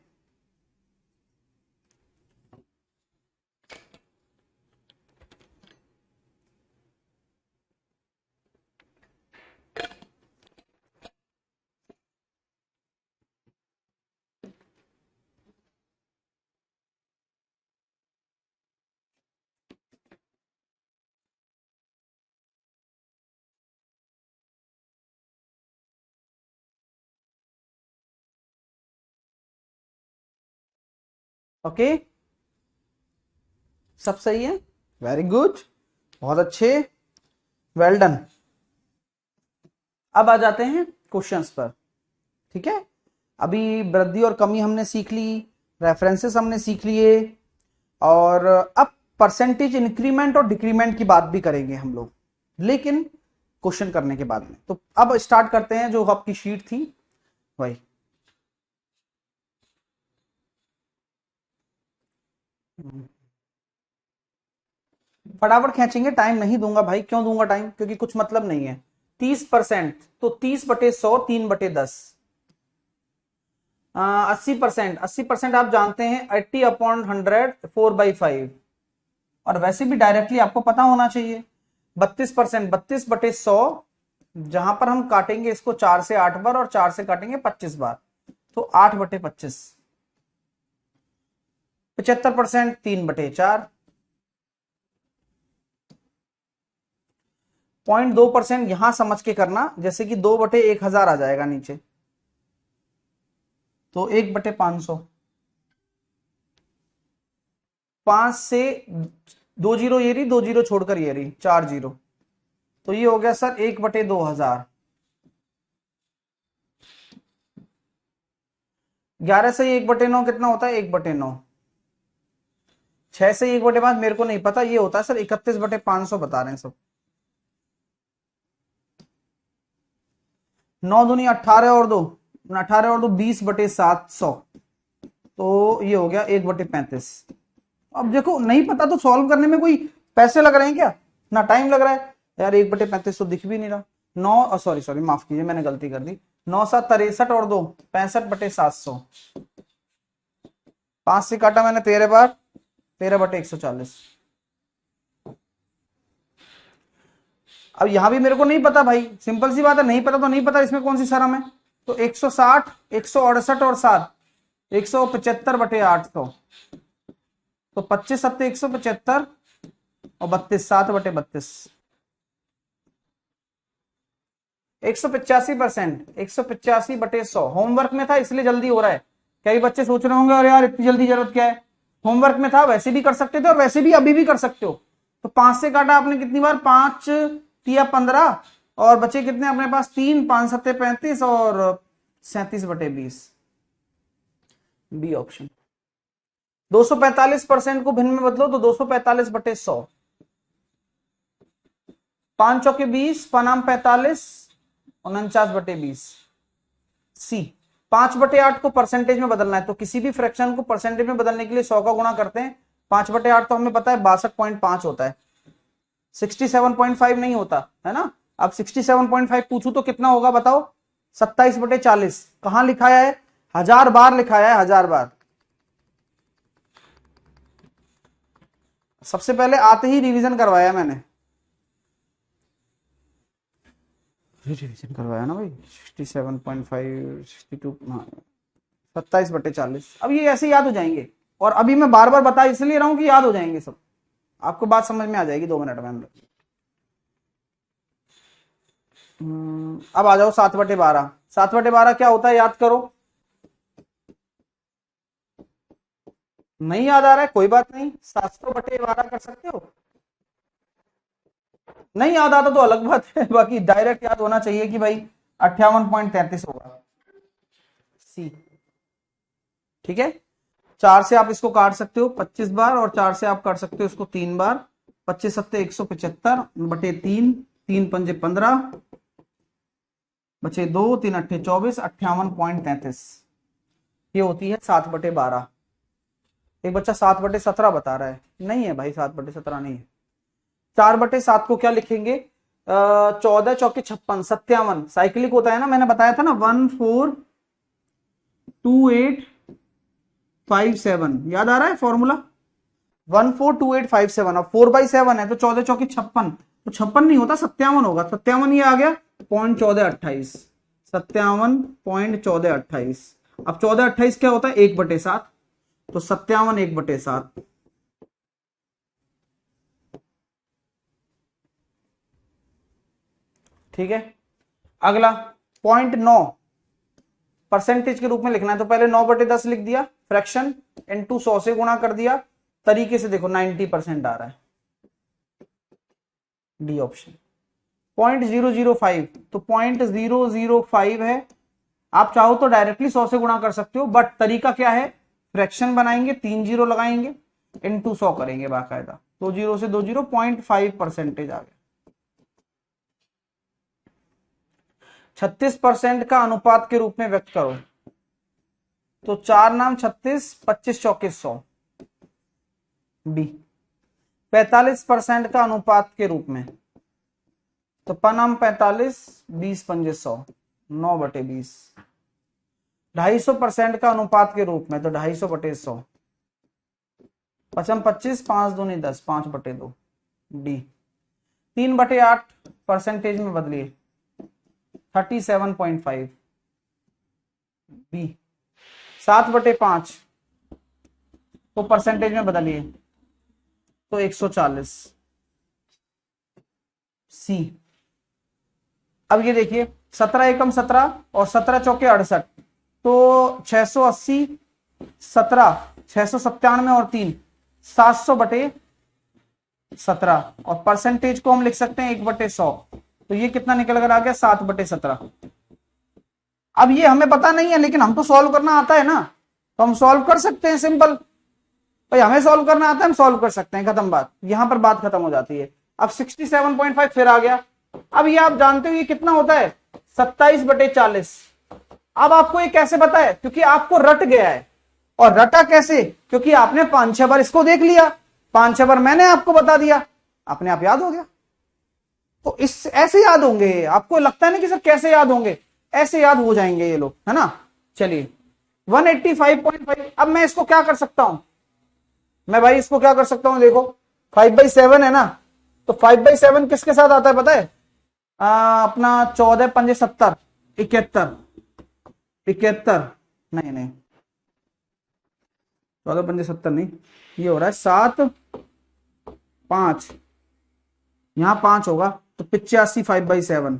ओके, सब सही है, वेरी गुड, बहुत अच्छे, वेल डन। अब आ जाते हैं क्वेश्चंस पर, ठीक है। अभी वृद्धि और कमी हमने सीख ली, रेफरेंसेस हमने सीख लिए, और अब परसेंटेज इंक्रीमेंट और डिक्रीमेंट की बात भी करेंगे हम लोग, लेकिन क्वेश्चन करने के बाद में। तो अब स्टार्ट करते हैं, जो आपकी शीट थी वही। फटाफट खींचेंगे, टाइम नहीं दूंगा भाई, क्यों दूंगा टाइम, क्योंकि कुछ मतलब नहीं है। 30%, तो 30/100, 3/10। 80%, 80% आप जानते हैं 80/100, 4/5। और वैसे भी डायरेक्टली आपको पता होना चाहिए। 32%, 32/100, जहां पर हम काटेंगे इसको 4 से 8 बार, और 4 से काटेंगे 25 बार, तो 8/25। 75%, 3/4। 0.2% यहां समझ के करना, जैसे कि 2/1000 आ जाएगा नीचे, तो 1/500। 5 से 2 जीरो ये रही, 2 जीरो छोड़कर ये रही, 4 जीरो, तो ये हो गया सर 1/2000। 11 से 1/9 कितना होता है, 1/9। 6 से 1/5 मेरे को नहीं पता, ये होता है सर 31/500 बता रहे हैं सब। 9 दूनी 18, और 2 18, और 2 20/700, तो ये हो गया 1/35। अब देखो, नहीं पता तो सॉल्व करने में कोई पैसे लग रहे हैं क्या, ना टाइम लग रहा है यार। 1/35 तो दिख भी नहीं रहा। 9, सॉरी सॉरी, माफ कीजिए, मैंने गलती कर दी। 9×7 63, और 2 65/700। 5 से काटा मैंने 13 बार, 13/140। अब यहां भी मेरे को नहीं पता भाई, सिंपल सी बात है, नहीं पता तो नहीं पता, इसमें कौन सी शर्म है। तो 160, 168 और 7, 175 बटे 800, तो 25 सत्ते 175 और 32, 7 बटे 32, 185%, 185 बटे 100। होमवर्क में था इसलिए जल्दी हो रहा है। कई बच्चे सोच रहे होंगे अरे यार इतनी जल्दी जरूरत क्या है, होमवर्क में था, वैसे भी कर सकते थे और वैसे भी अभी भी कर सकते हो। तो 5 से काटा आपने कितनी बार, 5 तिया 15 और बचे कितने अपने पास 3, 5 सत्ते 35 और 37/20, बी ऑप्शन। 245% को भिन्न में बदलो तो 245/100, 5 चौके 20, पनाम 45, 49/20, सी। 5/8 को परसेंटेज में बदलना है, तो किसी भी फ्रैक्शन को परसेंटेज में बदलने के लिए 100 का गुणा करते हैं। 5/8 तो हमें पता है 62.5 होता है, 67.5 नहीं होता है ना। अब 67.5 पूछू तो कितना होगा बताओ, 27/40। कहां लिखाया है, 1000 बार लिखाया है, 1000 बार। सबसे पहले आते ही रिवीजन करवाया मैंने, रिवीजन करवाया ना भाई। 67.5, 62, हाँ 27/40। अब ये ऐसे याद हो जाएंगे, और अभी मैं बार बार बता इसलिए रहा हूं कि याद हो जाएंगे सब, आपको बात समझ में आ जाएगी 2 मिनट में। अब आ जाओ 7/12। 7/12 क्या होता है याद करो। नहीं याद आ रहा है कोई बात नहीं, 700/12 कर सकते हो। नहीं याद आता तो अलग बात है, बाकी डायरेक्ट याद होना चाहिए कि भाई 58.33 होगा, सी। ठीक है, 4 से आप इसको काट सकते हो 25 बार, और 4 से आप काट सकते हो इसको 3 बार। 25 सत्ते 175/3, 3 पंजे 15, बचे 2, 3 अट्ठे 24, 58.33। ये होती है 7/12। एक बच्चा 7/17 बता रहा है, नहीं है भाई 7/17 नहीं है। 4/7 को क्या लिखेंगे, 14 चौके 56, 57 साइक्लिक होता है ना, मैंने बताया था ना, 142857, याद आ रहा है फॉर्मूला, 142857। अब 4/7 है तो 14 चौके 56, तो 56 नहीं होता 57 होगा, 57 ये आ गया 0.1428, 57.1428। अब 1428 क्या होता है, 1/7, तो 57 1/7। ठीक है, अगला 0.9 परसेंटेज के रूप में लिखना है, तो पहले 9/10 लिख दिया, फ्रैक्शन इनटू 100 से गुणा कर दिया, तरीके से देखो 90% आ रहा है, डी ऑप्शन। 0.005, तो 0.005 है। आप चाहो तो डायरेक्टली 100 से गुणा कर सकते हो, बट तरीका क्या है, फ्रैक्शन बनाएंगे, 3 जीरो लगाएंगे, इनटू 100 करेंगे बाकायदा, 2 जीरो से 2 जीरो, 0.5% आ गया। 36% का अनुपात के रूप में व्यक्त करो, तो 4 नाम 36, 25 चौके 100, बी। 45% का अनुपात के रूप में, तो पनाम 45, 20 पंजे 100, 9/20। 250% का अनुपात के रूप में, तो 250/100, 25, 5 दूनी 10, 5/2, डी। 3/8 परसेंटेज में बदलिए, 37.5, बी। 7/5 को परसेंटेज में बदलिए, तो 140, सी। अब ये देखिए 17 एकम 17 और 17 चौके 68, तो 680, 17, 697 और 3, 700/17, और परसेंटेज को हम लिख सकते हैं 1/100, तो ये कितना निकल कर आ गया, 7/17। अब ये हमें पता नहीं है, लेकिन हम तो सॉल्व करना आता है ना, तो हम सॉल्व कर सकते हैं, सिंपल भाई, हमें सॉल्व करना आता है, हम सॉल्व कर सकते हैं, खत्म बात, यहां पर बात खत्म हो जाती है। अब 67.5 फिर आ गया। अब ये आप जानते हो ये कितना होता है, 27/40। अब आपको ये कैसे पता है, क्योंकि आपको रट गया है, और रटा कैसे, क्योंकि आपने 5-6 बार इसको देख लिया, 5-6 बार मैंने आपको बता दिया, अपने आप याद हो गया। तो इस ऐसे याद होंगे, आपको लगता है ना कि सर कैसे याद होंगे, ऐसे याद हो जाएंगे ये लोग, है ना। चलिए 185.5। अब मैं इसको क्या कर सकता हूं, मैं भाई इसको क्या कर सकता हूं, देखो 5/7 है ना, तो 5/7 किसके साथ आता है पता है, अपना 14 पंजे 70, 71, 71, नहीं नहीं 14 पंजे 70 नहीं, ये हो रहा है 7 5, यहाँ 5 होगा तो 85 5/7,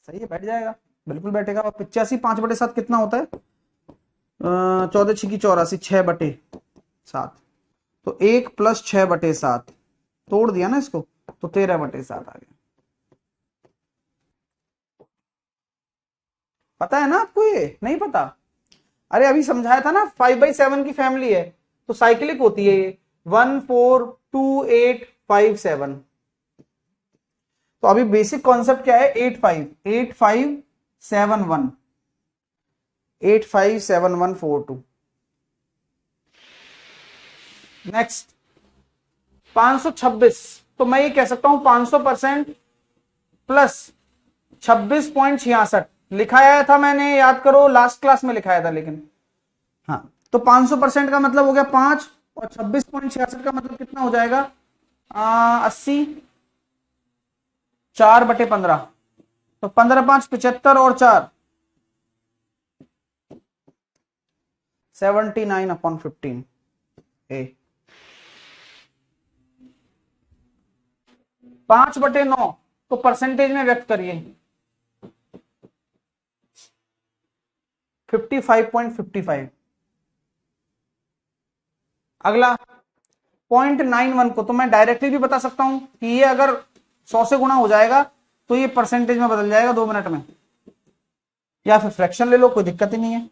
सही है, बैठ जाएगा, बिल्कुल बैठेगा। और 85 5/7 कितना होता है? 14×6 = 84, 6/7, तो 1 + 6/7, तोड़ दिया ना इसको, तो 13/7 आ गया। पता है ना आपको? ये नहीं पता? अरे अभी समझाया था ना, 5/7 की फैमिली है तो साइक्लिक होती है ये, 1 4 2 8 5 7। तो अभी बेसिक कॉन्सेप्ट क्या है? 8 5 8 5 7 1, 8 5 7 1 4 2। नेक्स्ट 526, तो मैं ये कह सकता हूं 500% प्लस 26.66 लिखाया था मैंने, याद करो लास्ट क्लास में लिखाया था लेकिन। हाँ, तो 500% का मतलब हो गया 5, और 26.66 का मतलब कितना हो जाएगा? 80, 4/15, तो 15 5 75 और 4 79/15 ए। 5/9 को परसेंटेज में व्यक्त करिए, 55.55। अगला 0.91 को तो मैं डायरेक्टली भी बता सकता हूं कि ये अगर 100 से गुणा हो जाएगा तो ये परसेंटेज में बदल जाएगा 2 मिनट में, या फिर फ्रैक्शन ले लो, कोई दिक्कत ही नहीं है।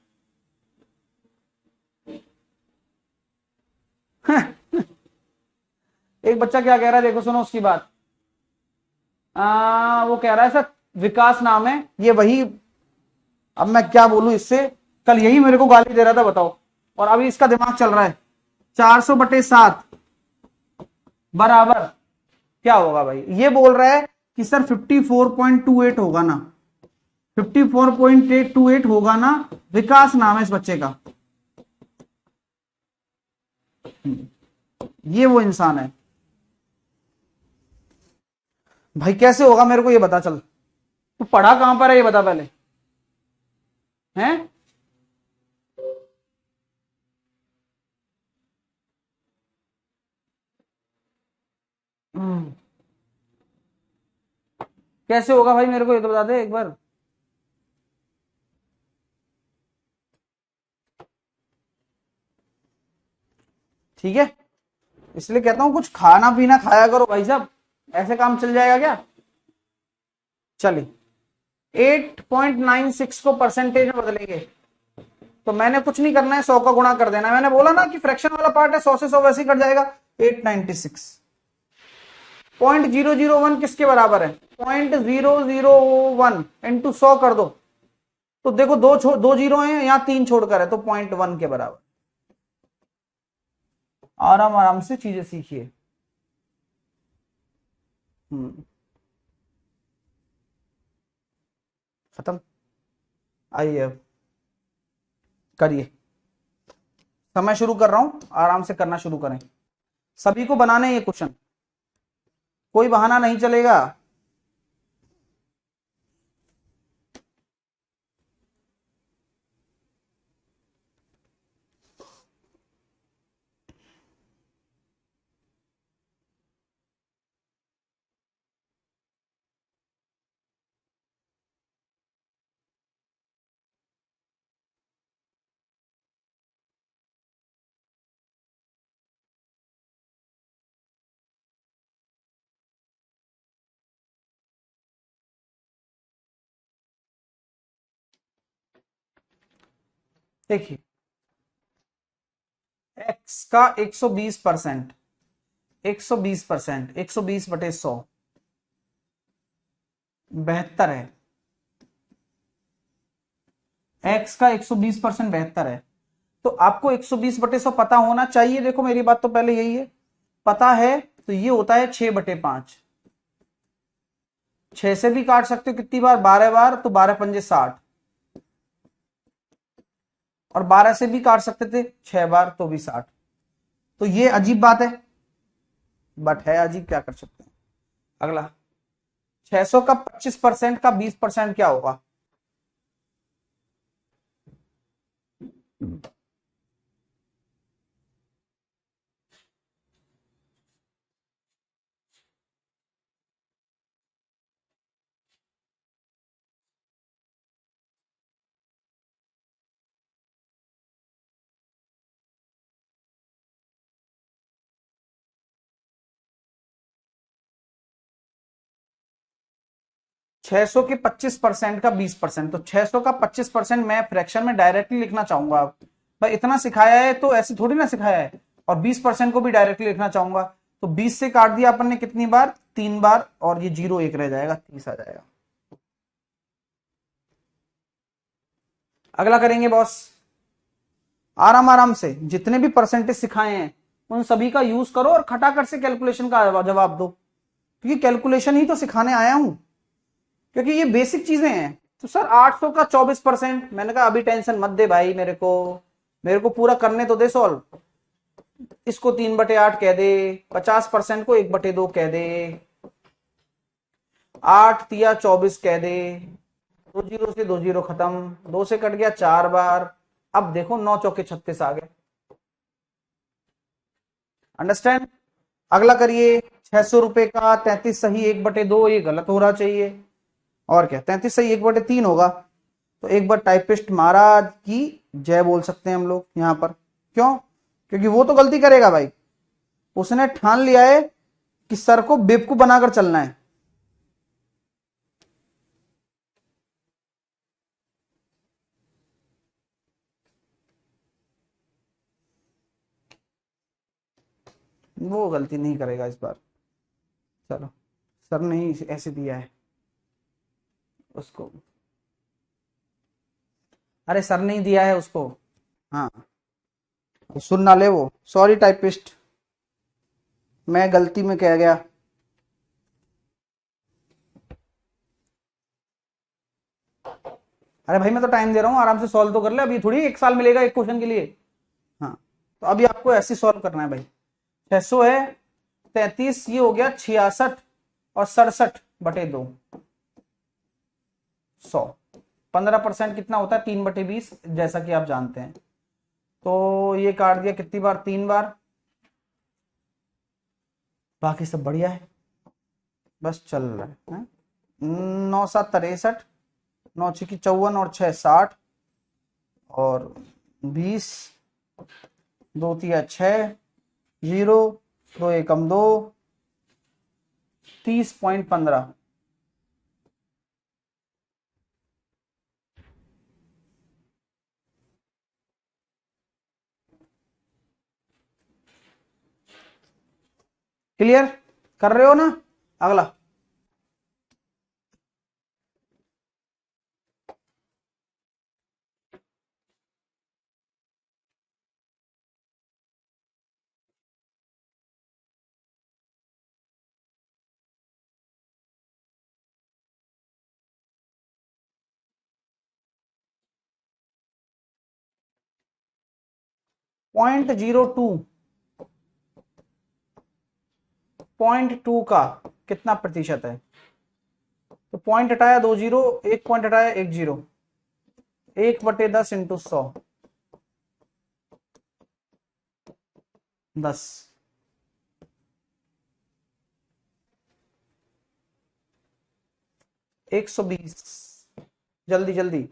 एक बच्चा क्या कह रहा है, देखो सुनो उसकी बात। वो कह रहा है सर विकास नाम है, ये वही, अब मैं क्या बोलूं इससे, कल यही मेरे को गाली दे रहा था, बताओ, और अभी इसका दिमाग चल रहा है। 400/7 बराबर क्या होगा भाई? ये बोल रहा है कि सर 54.28 होगा ना, 54.828 होगा ना। विकास नाम है इस बच्चे का, ये वो इंसान है भाई। कैसे होगा मेरे को ये बता, चल तू पढ़ा कहां पर है ये बता पहले, हैं? कैसे होगा भाई मेरे को ये तो बता दे एक बार। ठीक है, इसलिए कहता हूं कुछ खाना पीना खाया करो भाई साहब, ऐसे काम चल जाएगा क्या? चलिए 8.96 को परसेंटेज में बदलेंगे, तो मैंने कुछ नहीं करना है, 100 का गुणा कर देना है। मैंने बोला ना कि फ्रैक्शन वाला पार्ट है, 100 से 100 वैसे ही कट जाएगा। 896 0.001 किसके बराबर है? 0.001 इंटू 100 कर दो, तो देखो दो जीरो है यहाँ, 3 छोड़कर है, तो 0.1 के बराबर। आराम आराम से चीजें सीखिए। खत्म। आइए अब करिए, समय शुरू कर रहा हूं, आराम से करना शुरू करें। सभी को बनाने ये क्वेश्चन, कोई बहाना नहीं चलेगा। देखिए एक्स का 120%, 120%, 120/100 72 है। एक्स का 120% 72 है, तो आपको 120/100 पता होना चाहिए। देखो मेरी बात तो पहले यही है, पता है तो ये होता है 6/5। 6 से भी काट सकते हो कितनी बार? 12 बार, तो 12 पंजे 60, और 12 से भी काट सकते थे 6 बार, तो भी 60। तो ये अजीब बात है, बट है अजीब, क्या कर सकते हैं। अगला 600 का 25% का 20% क्या होगा? 600 के 25% का 20%, तो 600 का 25% मैं फ्रैक्शन में डायरेक्टली लिखना चाहूंगा। भाई इतना सिखाया है तो ऐसे थोड़ी ना सिखाया है, और 20% को भी डायरेक्टली लिखना चाहूंगा। तो 20 से काट दिया अपन ने कितनी बार? 3 बार, और ये 0 1 रह जाएगा, 30 आ जाएगा। अगला करेंगे बॉस, आराम आराम से जितने भी परसेंटेज सिखाए हैं उन सभी का यूज करो और खटाखट से कैलकुलेशन का जवाब दो, क्योंकि कैलकुलेशन ही तो सिखाने आया हूं, क्योंकि ये बेसिक चीजें हैं। तो सर 800 का 24%, मैंने कहा अभी टेंशन मत दे भाई, मेरे को पूरा करने तो दे सॉल्व। इसको 3/8 कह दे, 50% को 1/2 कह दे, 8 तिया 24 कह दे, 2 जीरो से 2 जीरो खत्म, 2 से कट गया 4 बार। अब देखो 9 चौके 36 आ गए। अंडरस्टैंड? अगला करिए, 600 रुपए का 33 सही 1/2, ये गलत हो रहा चाहिए। और क्या, 33 सही 1/3 होगा। तो एक बार टाइपिस्ट महाराज की जय बोल सकते हैं हम लोग यहां पर। क्यों? क्योंकि वो तो गलती करेगा भाई, उसने ठान लिया है कि सर को बेवकूफ बनाकर चलना है। वो गलती नहीं करेगा इस बार। चलो, सर ने ही ऐसे दिया है उसको। अरे सर ने ही दिया है उसको। हाँ, सुन ना ले वो। सॉरी टाइपिस्ट, मैं गलती में कह गया। अरे भाई मैं तो टाइम दे रहा हूँ, आराम से सॉल्व तो कर ले, अभी थोड़ी 1 साल मिलेगा एक क्वेश्चन के लिए। हाँ, तो अभी आपको ऐसे सॉल्व करना है भाई। 600 है, 33 ये हो गया 66, और 67/2, 100। 15% कितना होता है? 3/20, जैसा कि आप जानते हैं। तो ये काट दिया कितनी बार? 3 बार। बाकी सब बढ़िया है, बस चल रहा है। 9 7 63, 9 6 54, और 6 60, और 20, 2 3 6, 0, 2 1 2, 30.15। क्लियर कर रहे हो ना? अगला, .02 का कितना प्रतिशत है? तो पॉइंट हटाया 2 जीरो, 1 पॉइंट हटाया 1 जीरो, 1/10 इंटू 100, 10। 120। जल्दी जल्दी।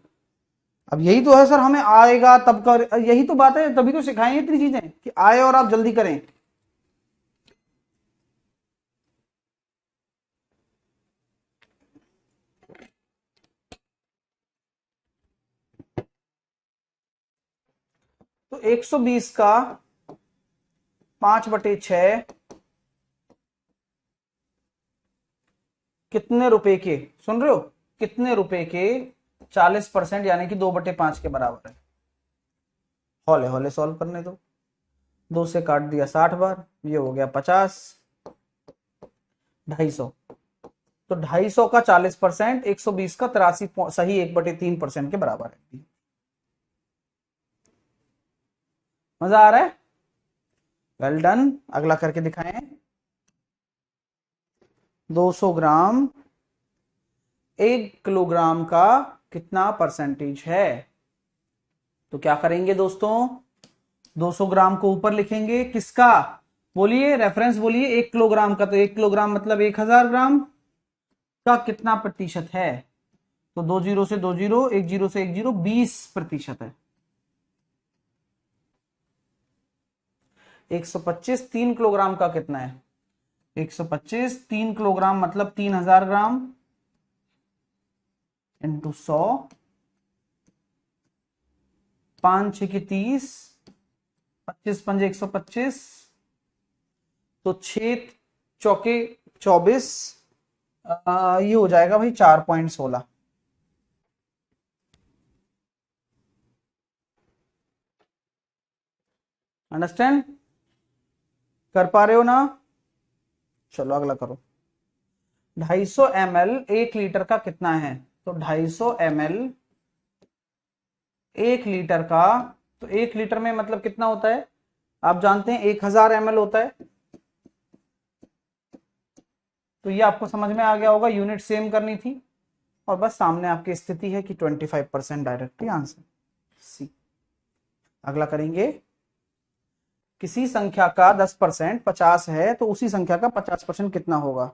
अब यही तो है सर, हमें आएगा तब कर, यही तो बात है, तभी तो सिखाएंगे इतनी चीजें कि आए और आप जल्दी करें। तो 120 का 5/6 कितने रुपए के, सुन रहे हो? कितने रुपए के? 40%, यानी कि 2/5 के बराबर है। हौले हौले सॉल्व करने दो। 2 से काट दिया 60 बार, ये हो गया 50, 250। तो 250 का 40%, 120 का 83 सही 1/3% के बराबर है। मजा आ रहा है? Well done. अगला करके दिखाएं। 200 ग्राम 1 किलोग्राम का कितना परसेंटेज है? तो क्या करेंगे दोस्तों, 200 ग्राम को ऊपर लिखेंगे, किसका बोलिए, रेफरेंस बोलिए, 1 किलोग्राम का। तो 1 किलोग्राम मतलब 1000 ग्राम का कितना प्रतिशत है? तो 2 जीरो से 2 जीरो, 1 जीरो से 1 जीरो, 20% है। 125 3 किलोग्राम का कितना है? 125 3 किलोग्राम मतलब 3000 ग्राम इंटू 100, 5 6 की 30, 25 पंजे 125, तो 6 चौके 24, ये हो जाएगा भाई 4.16। अंडरस्टैंड कर पा रहे हो ना? चलो अगला करो। 250 ml 1 लीटर का कितना है? तो 250 ml 1 लीटर का, तो 1 लीटर में मतलब कितना होता है? आप जानते हैं 1000 ml होता है। तो ये आपको समझ में आ गया होगा, यूनिट सेम करनी थी, और बस सामने आपकी स्थिति है कि 25% डायरेक्टली आंसर सी। अगला करेंगे, किसी संख्या का 10% 50 है, तो उसी संख्या का 50% कितना होगा?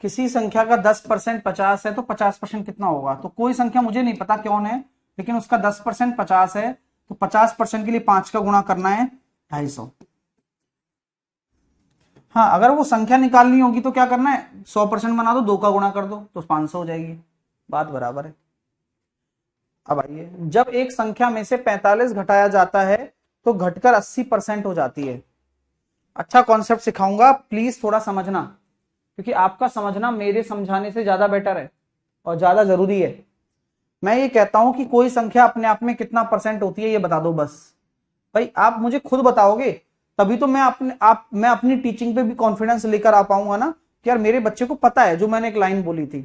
किसी संख्या का 10% 50 है, तो 50% कितना होगा? तो कोई संख्या मुझे नहीं पता कौन है, लेकिन उसका 10% 50 है, तो 50% के लिए 5 का गुणा करना है 250। हाँ, अगर वो संख्या निकालनी होगी तो क्या करना है, 100% बना दो, 2 का गुणा कर दो, तो 500 हो जाएगी, बात बराबर है। अब आइए, जब एक संख्या में से 45 घटाया जाता है तो घटकर 80% हो जाती है। अच्छा कॉन्सेप्ट सिखाऊंगा, प्लीज थोड़ा समझना, क्योंकि आपका समझना मेरे समझाने से ज्यादा बेटर है और ज्यादा जरूरी है। मैं ये कहता हूं कि कोई संख्या अपने आप में कितना परसेंट होती है, ये बता दो बस। भाई आप मुझे खुद बताओगे तभी तो मैं अपनी टीचिंग पे भी कॉन्फिडेंस लेकर आ पाऊंगा ना, कि यार मेरे बच्चे को पता है जो मैंने एक लाइन बोली थी।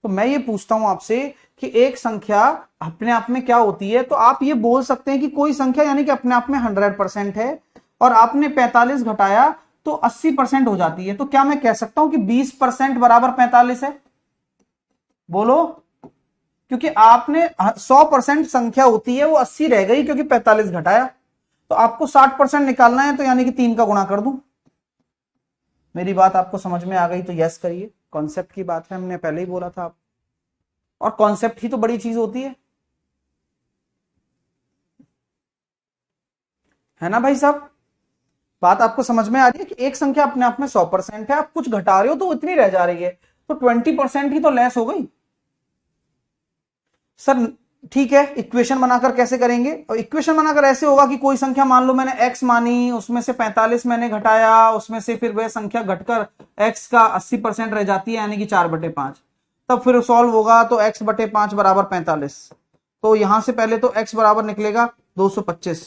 तो मैं ये पूछता हूं आपसे कि एक संख्या अपने आप में क्या होती है, तो आप ये बोल सकते हैं कि कोई संख्या यानी कि अपने आप में 100% है, और आपने 45 घटाया तो 80% हो जाती है। तो क्या मैं कह सकता हूं कि 20% बराबर 45 है? बोलो। क्योंकि आपने 100% संख्या होती है वो 80 रह गई, क्योंकि 45 घटाया, तो आपको 60% निकालना है, तो यानी कि 3 का गुणा कर दूं। मेरी बात आपको समझ में आ गई तो यस करिए, कॉन्सेप्ट की बात है, हमने पहले ही बोला था आप, और कॉन्सेप्ट ही तो बड़ी चीज होती है ना भाई साहब? बात आपको समझ में आ रही है कि एक संख्या अपने आप में 100% है, आप कुछ घटा रहे हो तो इतनी रह जा रही है, तो 20% ही तो लेस हो गई। सर ठीक है, इक्वेशन बनाकर कैसे करेंगे? और इक्वेशन बनाकर ऐसे होगा कि कोई संख्या मान लो मैंने x मानी, उसमें से 45 मैंने घटाया, उसमें से फिर वह संख्या घटकर x का 80% रह जाती है, यानी कि 4/5। तब फिर सॉल्व होगा तो x/5 बराबर 45। तो यहां से पहले तो x बराबर निकलेगा 225,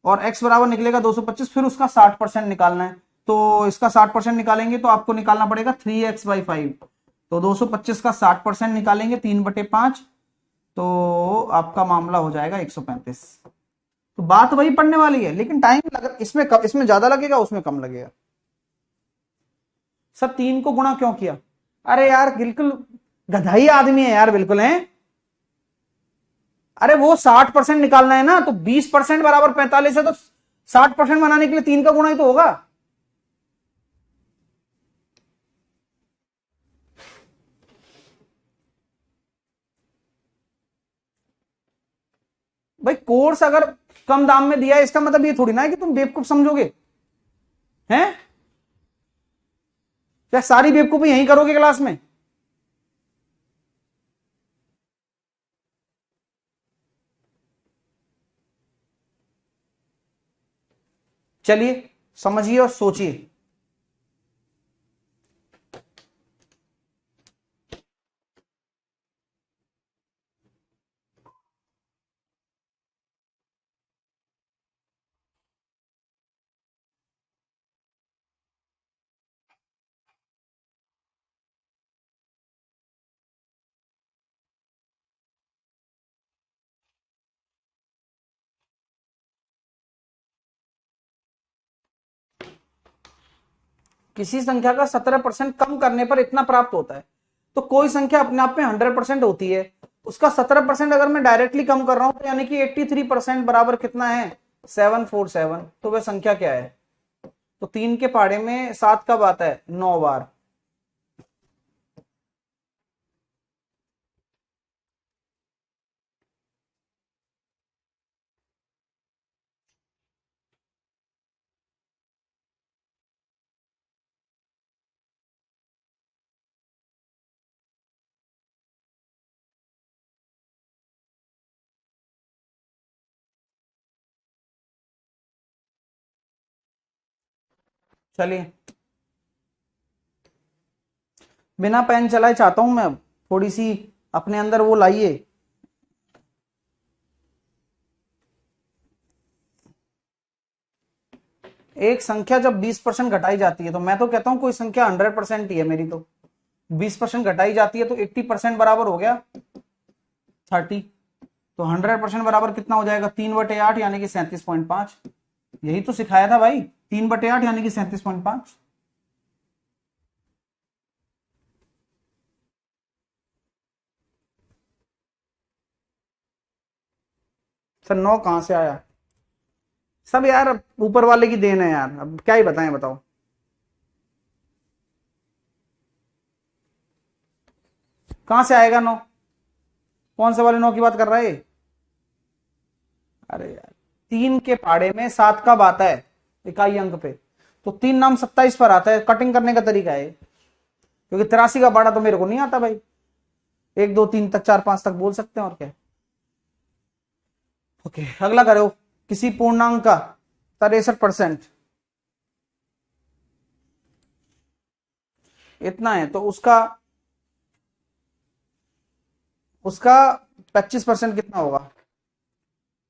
और x बराबर निकलेगा 225, फिर उसका 60% निकालना है। तो इसका 60% निकालेंगे तो आपको निकालना पड़ेगा 3x/5। तो 225 का 60% निकालेंगे 3/5, तो आपका मामला हो जाएगा 135। तो बात वही पड़ने वाली है, लेकिन टाइम लग इसमें ज्यादा लगेगा, उसमें कम लगेगा। सर 3 को गुणा क्यों किया? अरे यार बिल्कुल गधाई आदमी है यार, बिल्कुल है। अरे वो 60% निकालना है ना, तो 20% बराबर 45 है, तो 60% बनाने के लिए 3 का गुणा ही तो होगा। भाई कोर्स अगर कम दाम में दिया है, इसका मतलब ये थोड़ी ना है कि तुम बेवकूफ समझोगे, हैं? क्या सारी बेवकूफी यहीं करोगे क्लास में? चलिए समझिए और सोचिए। किसी संख्या का 17% कम करने पर इतना प्राप्त होता है। तो कोई संख्या अपने आप में 100% होती है, उसका 17% अगर मैं डायरेक्टली कम कर रहा हूं तो यानी कि 83% बराबर कितना है, 747। तो वह संख्या क्या है? तो 3 के पहाड़े में 7 कब आता है, 9 बार। चलिए, बिना पेन चलाए चाहता हूं मैं थोड़ी सी अपने अंदर वो लाइए। एक संख्या जब 20% घटाई जाती है, तो मैं तो कहता हूं कोई संख्या 100% ही है मेरी, तो 20% घटाई जाती है तो 80% बराबर हो गया 30। तो 100% बराबर कितना हो जाएगा, 3/8 यानी कि 37.5। यही तो सिखाया था भाई, 3/8 यानी कि 37.5। सर 9 कहां से आया? सब यार ऊपर वाले की देन है यार, अब क्या ही बताएं, बताओ। कहां से आएगा 9? कौन से वाले 9 की बात कर रहा है? अरे यार, 3 के पहाड़े में 7 कब आता है, इकाई अंक पे? तो 3 नाम 27 पर आता है, कटिंग करने का तरीका है, क्योंकि 83 का पहाड़ा तो मेरे को नहीं आता भाई। 1 2 3 तक, 4 5 तक बोल सकते हैं, और क्या। ओके, अगला करो। किसी पूर्णांक का 63% इतना है, तो उसका उसका 25% कितना होगा?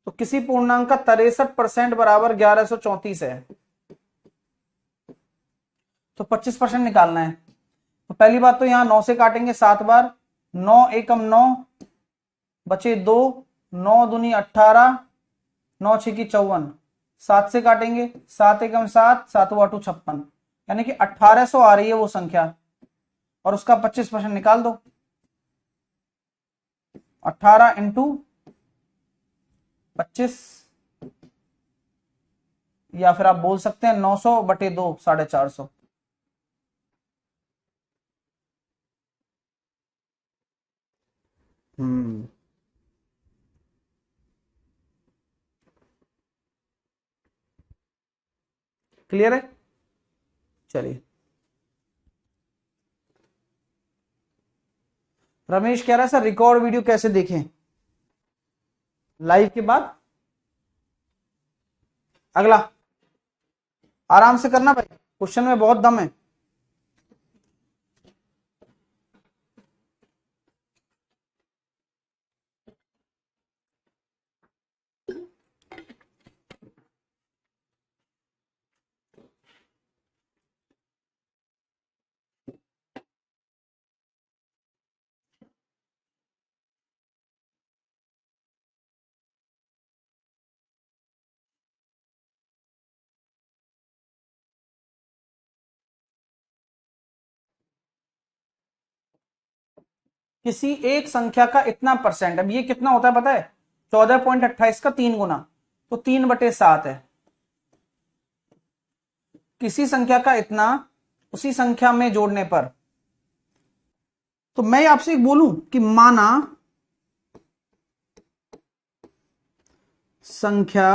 तो किसी पूर्णांक का 63% बराबर 1134 है, तो 25% निकालना है। तो पहली बात तो यहां 9 से काटेंगे 7 बार, 9 एकम 9, बचे 2, 9 दूनी 18, 9 6 की 54, 7 से काटेंगे, 7 एकम 7, 7 8 56, यानी कि 1800 आ रही है वो संख्या, और उसका 25% निकाल दो। 18 इंटू 25, या फिर आप बोल सकते हैं 900/2, 450। हम्म, क्लियर है? चलिए, रमेश कह रहा है सर रिकॉर्ड वीडियो कैसे देखें, लाइव के बाद? अगला, आराम से करना भाई, क्वेश्चन में बहुत दम है। किसी एक संख्या का इतना परसेंट, अब ये कितना होता है पता है, 14.28 का 3 गुना, तो 3/7 है। किसी संख्या का इतना उसी संख्या में जोड़ने पर, तो मैं आपसे एक बोलूं कि माना संख्या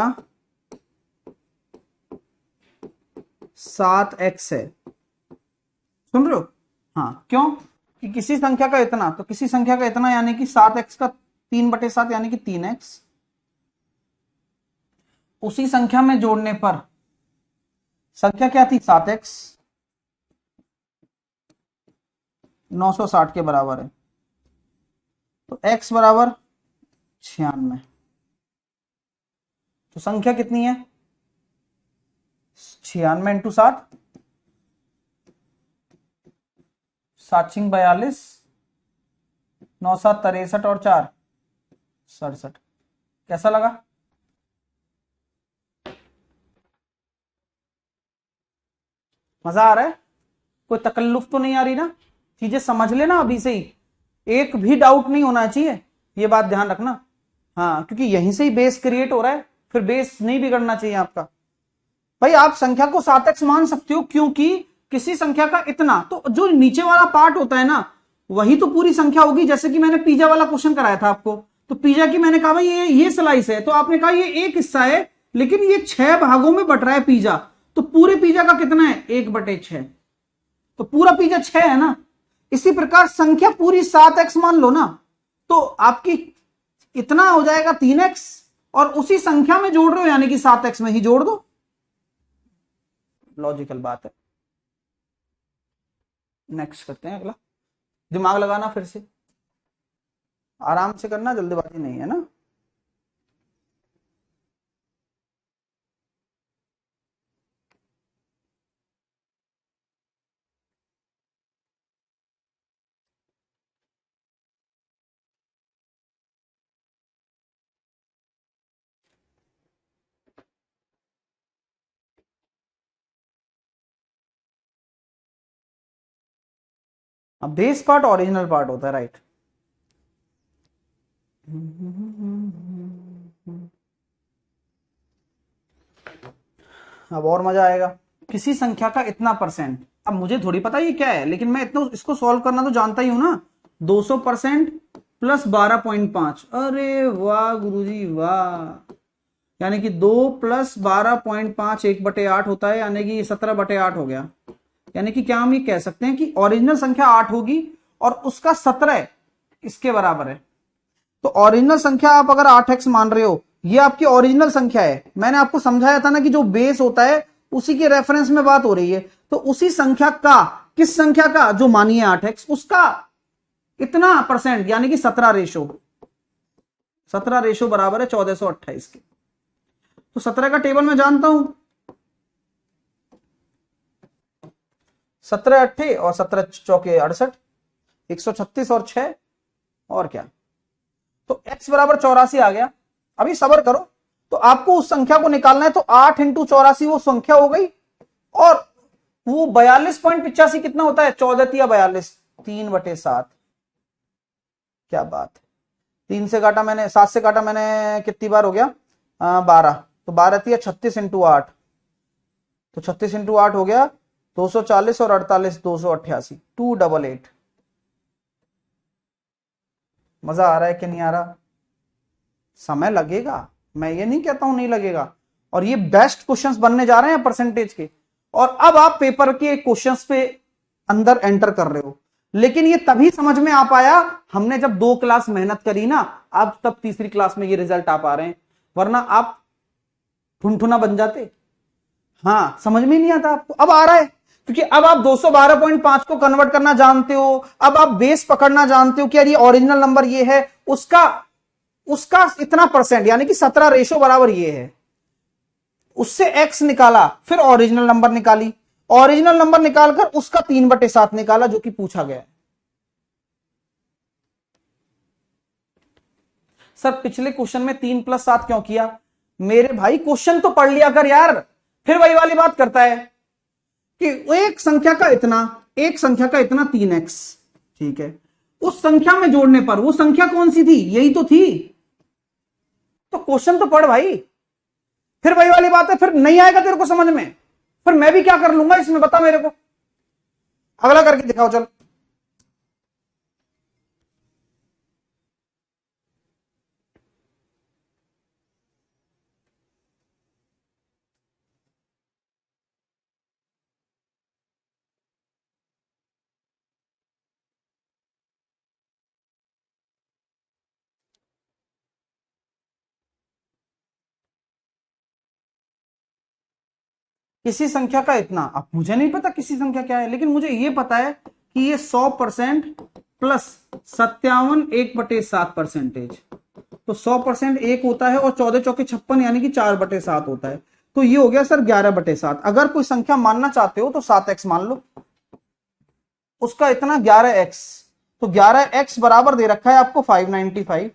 7x है, सुन रहे हो? हाँ, क्यों? कि किसी संख्या का इतना, तो किसी संख्या का इतना यानी कि 7x का 3/7 यानी कि 3x, उसी संख्या में जोड़ने पर, संख्या क्या थी 7x, 960 के बराबर है, तो x बराबर 96। तो संख्या कितनी है, 96 इंटू 7, 7×42, 9×7 = 63 और 4 67। कैसा लगा? मजा आ रहा है? कोई तकल्लुफ तो नहीं आ रही ना? चीजें समझ लेना अभी से ही, एक भी डाउट नहीं होना चाहिए, ये बात ध्यान रखना। हाँ, क्योंकि यहीं से ही बेस क्रिएट हो रहा है, फिर बेस नहीं बिगड़ना चाहिए आपका। भाई आप संख्या को 7x मान सकते हो, क्योंकि किसी संख्या का इतना, तो जो नीचे वाला पार्ट होता है ना, वही तो पूरी संख्या होगी। जैसे कि मैंने पिज्जा वाला क्वेश्चन कराया था आपको, तो पिज्जा की मैंने कहा भाई ये स्लाइस है, तो आपने कहा ये एक हिस्सा है, लेकिन ये 6 भागों में बट रहा है पिज्जा, तो पूरे पिज्जा का कितना है? 1/6, तो पूरा पिज्जा 6 है ना। इसी प्रकार संख्या पूरी 7x मान लो ना, तो आपकी इतना हो जाएगा 3x, और उसी संख्या में जोड़ रहे हो, यानी कि 7x में ही जोड़ दो। लॉजिकल बात है। नेक्स्ट करते हैं अगला। दिमाग लगाना फिर से, आराम से करना, जल्दबाजी नहीं है ना। अब बेस पार्ट ओरिजिनल पार्ट होता है, राइट। अब और मजा आएगा। किसी संख्या का इतना परसेंट, अब मुझे थोड़ी पता ये क्या है, लेकिन मैं इतना इसको सॉल्व करना तो जानता ही हूं ना। 200% प्लस 12.5, अरे वाह गुरुजी वाह, यानी कि 2 प्लस 12.5 1/8 होता है, यानी कि 17/8 हो गया। यानी कि क्या हम ये कह सकते हैं कि ओरिजिनल संख्या 8 होगी और उसका 17 इसके बराबर है। तो ओरिजिनल संख्या आप अगर 8x मान रहे हो, ये आपकी ओरिजिनल संख्या है। मैंने आपको समझाया था ना कि जो बेस होता है उसी के रेफरेंस में बात हो रही है, तो उसी संख्या का, किस संख्या का? जो मानी है 8x, उसका इतना परसेंट, यानी कि 17 रेशो बराबर है 1428 के। तो 17 का टेबल मैं जानता हूं, 17 अट्ठे और 17 चौके 68, 136 और 6 और क्या, तो x बराबर 84 आ गया। अभी सबर करो, तो आपको उस संख्या को निकालना है, तो 8 इंटू 84 वो संख्या हो गई, और वो 42.85 कितना होता है? 14×42, 3/7। क्या बात है, 3 से काटा मैंने, 7 से काटा मैंने, कितनी बार हो गया? 12, तो 12×3 36 इंटू 8, तो 36 इंटू 8 हो गया 240 और 48 288, 288। मजा आ रहा है कि नहीं आ रहा? समय लगेगा, मैं ये नहीं कहता हूं नहीं लगेगा, और ये बेस्ट क्वेश्चंस बनने जा रहे हैं परसेंटेज के। और अब आप पेपर के क्वेश्चंस पे अंदर एंटर कर रहे हो, लेकिन ये तभी समझ में आ पाया हमने जब 2 क्लास मेहनत करी ना, अब तब तीसरी क्लास में ये रिजल्ट आ पा रहे हैं, वरना आप ठुनठुना बन जाते। हाँ, समझ में नहीं आता आपको, अब आ रहा है, क्योंकि अब आप 212.5 को कन्वर्ट करना जानते हो, अब आप बेस पकड़ना जानते हो कि यार ये ओरिजिनल नंबर ये है, उसका उसका इतना परसेंट, यानी कि 17 रेशो बराबर ये है, उससे x निकाला, फिर ओरिजिनल नंबर निकाली, ओरिजिनल नंबर निकालकर उसका 3/7 निकाला, जो कि पूछा गया है। सर पिछले क्वेश्चन में 3 + 7 क्यों किया? मेरे भाई क्वेश्चन तो पढ़ लिया कर यार, फिर वही वाली बात करता है कि एक संख्या का इतना, एक संख्या का इतना 3x, ठीक है, उस संख्या में जोड़ने पर वो संख्या कौन सी थी? यही तो थी। तो क्वेश्चन तो पढ़ भाई, फिर वही वाली बात है, फिर नहीं आएगा तेरे को समझ में, फिर मैं भी क्या कर लूंगा इसमें, बता मेरे को, अगला करके दिखाओ चल। किसी संख्या का इतना, अब मुझे नहीं पता किसी संख्या क्या है, लेकिन मुझे ये पता है कि ये 100% प्लस 57 1/7 परसेंटेज, तो 100% एक होता है, और 14 चौके 56, यानी कि 4/7 होता है, तो ये हो गया सर 11/7। अगर कोई संख्या मानना चाहते हो तो 7x मान लो, उसका इतना 11x, तो 11x बराबर दे रखा है आपको 595,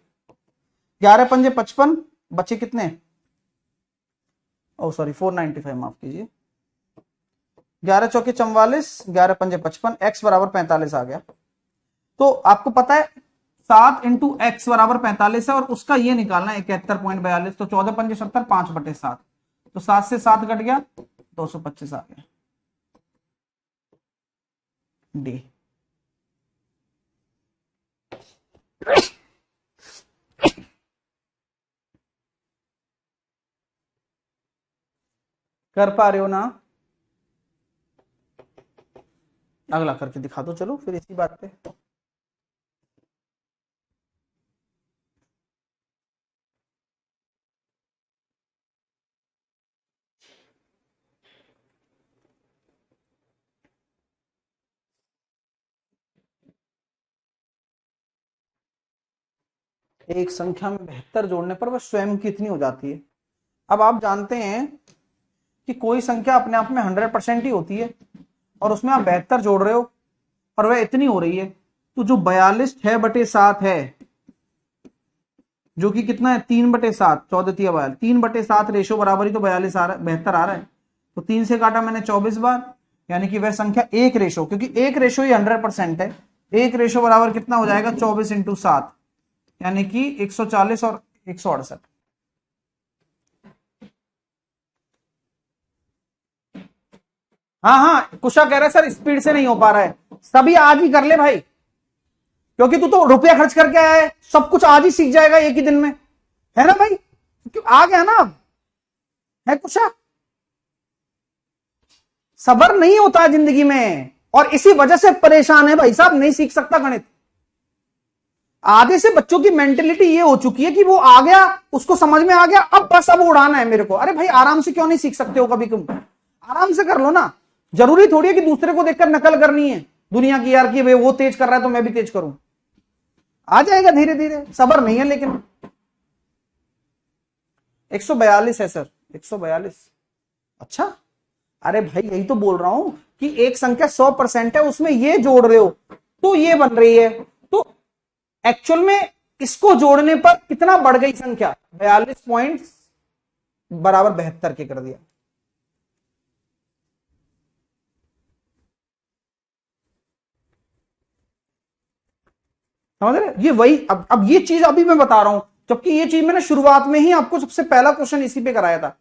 11 पंजे 55, बचे कितने? ओ सॉरी 495, माफ कीजिए, 11 चौके 44, 11 पंजे 55, x बराबर 45 आ गया। तो आपको पता है 7 इंटू एक्स बराबर 45 है और उसका ये निकालना है 71.42, तो 14 पंजे 70, 5/7, तो 7 से 7 कट गया, 225 आ गया डी। कर पा रहे हो ना? अगला करके दिखा दो चलो फिर इसी बात पे। एक संख्या में 72 जोड़ने पर वह स्वयं कितनी हो जाती है? अब आप जानते हैं कि कोई संख्या अपने आप में 100% ही होती है और उसमें आप 72 जोड़ रहे हो और वह इतनी हो रही है, तो जो 42 6/7 है, जो कि कितना है 3/7, 14 3/7 रेशो बराबर ही तो 42 आ रहा है, 72 आ रहा है। तो 3 से काटा मैंने 24 बार, यानी कि वह संख्या एक रेशो, क्योंकि एक रेशो ही 100% है, एक रेशो बराबर कितना हो जाएगा 24 इंटू 7, यानी कि 140 और 168। हाँ हाँ, कुशा कह रहा है सर स्पीड से नहीं हो पा रहा है, सभी आज ही कर ले भाई, क्योंकि तू तो रुपया खर्च करके आया है, सब कुछ आज ही सीख जाएगा एक ही दिन में, है ना भाई? क्यों आ गया ना अब, है कुशा? सबर नहीं होता है जिंदगी में और इसी वजह से परेशान है भाई साहब, नहीं सीख सकता गणित। आधे से बच्चों की मेंटेलिटी ये हो चुकी है कि वो आ गया, उसको समझ में आ गया, अब बस अब उड़ाना है मेरे को। अरे भाई आराम से क्यों नहीं सीख सकते हो कभी? तुम आराम से कर लो ना, जरूरी थोड़ी है कि दूसरे को देखकर नकल करनी है दुनिया की यार, कि वे वो तेज कर रहा है तो मैं भी तेज करूं। आ जाएगा धीरे धीरे, सबर नहीं है लेकिन। 142 है सर, 142। अच्छा, अरे भाई यही तो बोल रहा हूं कि एक संख्या 100% है, उसमें ये जोड़ रहे हो तो ये बन रही है, तो एक्चुअल में इसको जोड़ने पर कितना बढ़ गई संख्या? 42 पॉइंट बराबर 72 के कर दिया। समझ रहे? ये वही, अब ये चीज अभी मैं बता रहा हूं, जबकि ये चीज मैंने शुरुआत में ही आपको सबसे पहला क्वेश्चन इसी पे कराया था,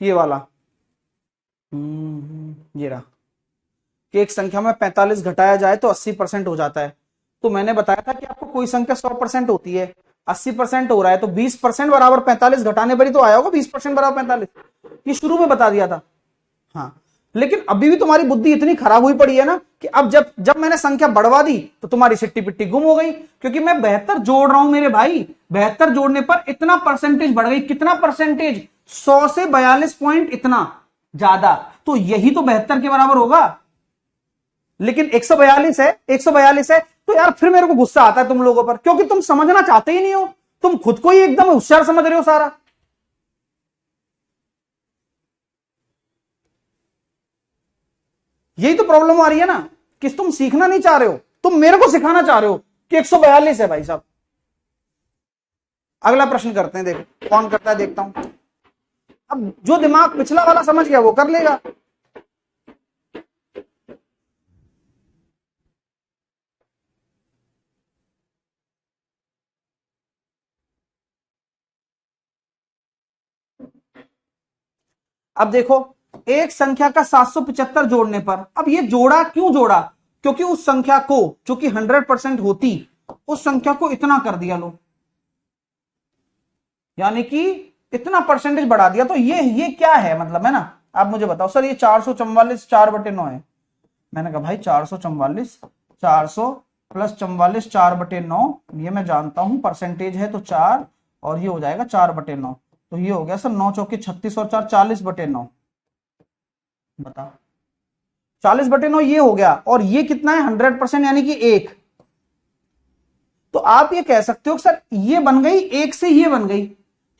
ये वाला। ये रहा कि एक संख्या में 45 घटाया जाए तो 80% हो जाता है। तो मैंने बताया था कि आपको कोई संख्या 100% होती है, 80% हो रहा है, तो 20% बराबर 45 घटाने पर ही तो आया होगा 20% बराबर 45। ये शुरू में बता दिया था। हाँ, लेकिन अभी भी तुम्हारी बुद्धि इतनी खराब हुई पड़ी है ना कि अब जब जब मैंने संख्या बढ़वा दी तो तुम्हारी सिट्टी पिट्टी गुम हो गई, क्योंकि मैं 72 जोड़ रहा हूं मेरे भाई, 72 जोड़ने पर इतना परसेंटेज बढ़ गई। कितना परसेंटेज? 100 से 42 पॉइंट इतना ज्यादा, तो यही तो 72 के बराबर होगा। लेकिन 142 है, 142 है, तो यार फिर मेरे को गुस्सा आता है तुम लोगों पर, क्योंकि तुम समझना चाहते ही नहीं हो, तुम खुद को ही एकदम होशियार समझ रहे हो सारा। यही तो प्रॉब्लम आ रही है ना कि तुम सीखना नहीं चाह रहे हो, तुम मेरे को सिखाना चाह रहे हो कि 142 है भाई साहब। अगला प्रश्न करते हैं, देखो कौन करता है, देखता हूं। अब जो दिमाग पिछला वाला समझ गया वो कर लेगा। अब देखो, एक संख्या का 775 जोड़ने पर, अब ये जोड़ा क्यों जोड़ा? क्योंकि उस संख्या को जो कि 100% होती, उस संख्या को इतना कर दिया लो, यानी कि इतना परसेंटेज बढ़ा दिया। तो ये क्या है मतलब, है ना? आप मुझे बताओ सर, ये 444 4/9 है। मैंने कहा भाई 444, 400 प्लस 44 4/9, ये मैं जानता हूं परसेंटेज है तो 4, और ये हो जाएगा 4/9, तो ये हो गया सर 9 चौके 36 और 4 40/9। बताओ, 40/9 ये हो गया, और ये कितना है 100%, यानी कि एक। तो आप ये कह सकते हो सर ये बन गई एक से ये बन गई,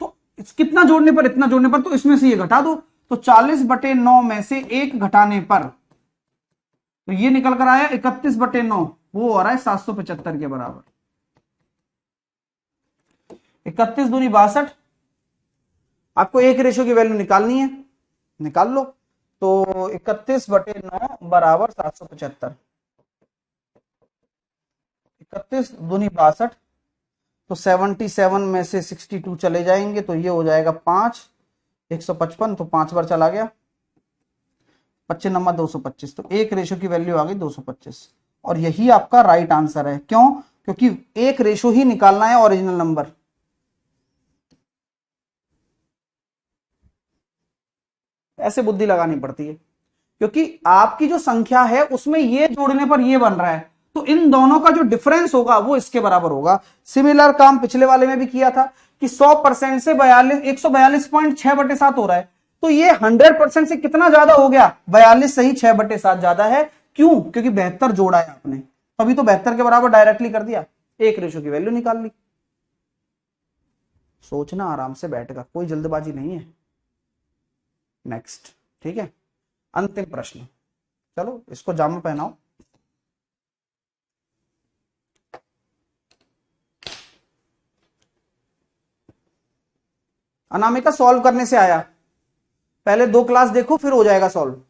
तो कितना जोड़ने पर, इतना जोड़ने पर, तो इसमें से ये घटा दो, तो 40/9 में से एक घटाने पर तो ये निकल कर आया 31/9, वो हो रहा है 775 के बराबर। 31 दूनी 62, आपको एक रेशो की वैल्यू निकालनी है, निकाल लो। तो 31/9 बराबर 775। 31 दूनी 62, तो 77 में से 62 चले जाएंगे तो ये हो जाएगा 5, 155, तो 5 बार चला गया, 25 नंबर 225, तो एक रेशो की वैल्यू आ गई 225। और यही आपका राइट आंसर है। क्यों? क्योंकि एक रेशो ही निकालना है ओरिजिनल नंबर। ऐसे बुद्धि लगानी पड़ती है, क्योंकि आपकी जो संख्या है उसमें ये जोड़ने पर ये बन रहा है, तो इन दोनों का जो डिफरेंस होगा वो इसके बराबर होगा। सिमिलर काम पिछले वाले में भी किया था कि 100% से 142.6/7 हो रहा है, तो ये 100% से कितना ज्यादा हो गया? 42 सही 6/7 ज्यादा है। क्यों? क्योंकि 72 जोड़ा है आपने, तभी तो 72 के बराबर डायरेक्टली कर दिया, एक रेशो की वैल्यू निकाल ली। सोचना आराम से बैठकर, कोई जल्दबाजी नहीं है। नेक्स्ट, ठीक है, अंतिम प्रश्न। चलो इसको जामा पहनाओ। अनामिका सॉल्व करने से आया, पहले 2 क्लास देखो फिर हो जाएगा सॉल्व।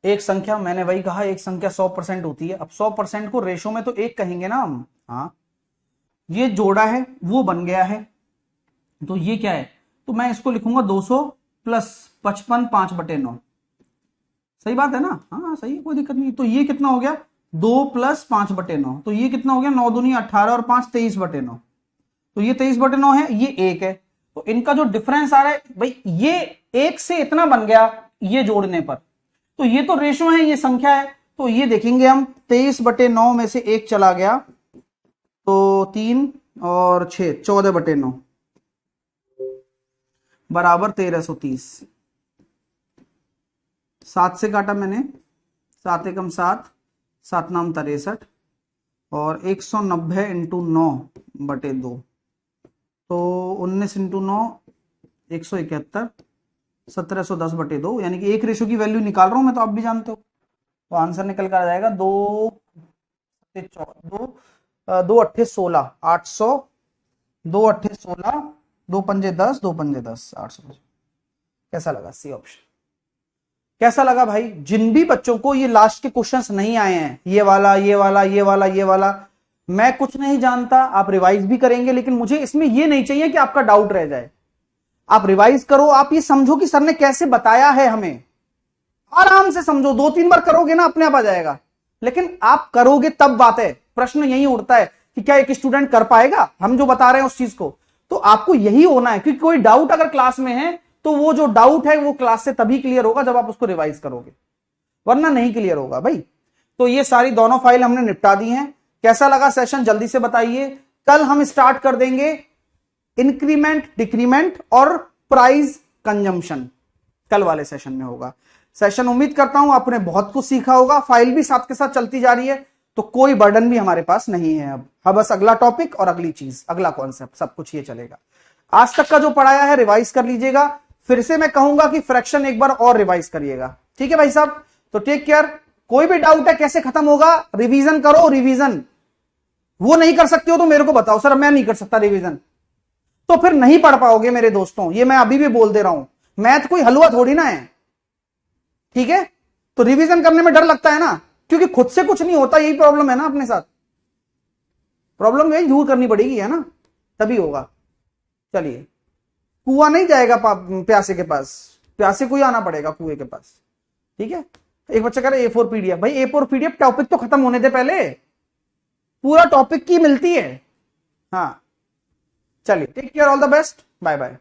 एक संख्या, मैंने वही कहा, एक संख्या 100% होती है। अब 100% को रेशो में तो एक कहेंगे ना हम। हाँ, ये जोड़ा है वो बन गया है, तो ये क्या है? तो मैं इसको लिखूंगा 200 प्लस 55 5/9। सही बात है ना? हाँ सही है, कोई दिक्कत नहीं। तो ये कितना हो गया? 2 प्लस 5/9, तो ये कितना हो गया? 9 दूनी 18 और 5 23/9, तो ये 23/9 है, ये एक है। तो इनका जो डिफरेंस आ रहा है भाई, ये एक से इतना बन गया ये जोड़ने पर, तो ये तो रेशो है, ये संख्या है, तो ये देखेंगे हम 23/9 में से एक चला गया तो 3 और 6 14/9 बराबर 1330। 7 से काटा मैंने, 7 एकम 7, 7 नाम 63, और 190 इंटू 9/2, तो 19 इंटू 9 171, 1710/2, यानी कि एक रेशो की वैल्यू निकाल रहा हूं मैं, तो आप भी जानते हो। तो आंसर निकल कर आ जाएगा 2 2 अट्ठे 16 800, 2 अट्ठे 16, 2 पंजे 10, 2 पंजे 10 800। कैसा लगा सी ऑप्शन? कैसा लगा भाई? जिन भी बच्चों को ये लास्ट के क्वेश्चंस नहीं आए हैं, ये वाला ये वाला ये वाला ये वाला, मैं कुछ नहीं जानता, आप रिवाइज भी करेंगे, लेकिन मुझे इसमें ये नहीं चाहिए कि आपका डाउट रह जाए। आप रिवाइज करो, आप ये समझो कि सर ने कैसे बताया है हमें, आराम से समझो। 2-3 बार करोगे ना अपने आप आ जाएगा, लेकिन आप करोगे तब बात है। प्रश्न यही उठता है कि क्या एक स्टूडेंट कर पाएगा हम जो बता रहे हैं उस चीज को? तो आपको यही होना है, क्योंकि कोई डाउट अगर क्लास में है तो वो जो डाउट है वो क्लास से तभी क्लियर होगा जब आप उसको रिवाइज करोगे, वरना नहीं क्लियर होगा भाई। तो ये सारी दोनों फाइल हमने निपटा दी हैं। कैसा लगा सेशन जल्दी से बताइए। कल हम स्टार्ट कर देंगे इंक्रीमेंट डिक्रीमेंट और प्राइस कंजम्पशन, कल वाले सेशन में होगा सेशन। उम्मीद करता हूं आपने बहुत कुछ सीखा होगा, फाइल भी साथ के साथ चलती जा रही है, तो कोई बर्डन भी हमारे पास नहीं है अब। हाँ, बस अगला टॉपिक और अगली चीज, अगला कॉन्सेप्ट, सब कुछ ये चलेगा। आज तक का जो पढ़ाया है रिवाइज कर लीजिएगा, फिर से मैं कहूंगा कि फ्रैक्शन एक बार और रिवाइज करिएगा, ठीक है भाई साहब? तो टेक केयर। कोई भी डाउट है कैसे खत्म होगा, रिवीजन करो, रिवीजन। वो नहीं कर सकते हो तो मेरे को बताओ, सर मैं नहीं कर सकता रिवीजन, तो फिर नहीं पढ़ पाओगे मेरे दोस्तों, ये मैं अभी भी बोल दे रहा हूं। मैथ कोई हलवा थोड़ी ना है, ठीक है? तो रिवीजन करने में डर लगता है ना, क्योंकि खुद से कुछ नहीं होता, यही प्रॉब्लम है ना अपने साथ। प्रॉब्लम यही दूर करनी पड़ेगी, है ना, तभी होगा। चलिए, कुआं नहीं जाएगा प्यासे के पास, प्यासे को ही आना पड़ेगा कुएं के पास, ठीक है? एक बच्चा कह रहा है A4 PDF, भाई A4 PDF टॉपिक तो खत्म होने दे पहले, पूरा टॉपिक की मिलती है। हाँ चलिए, take care, all the best, bye bye.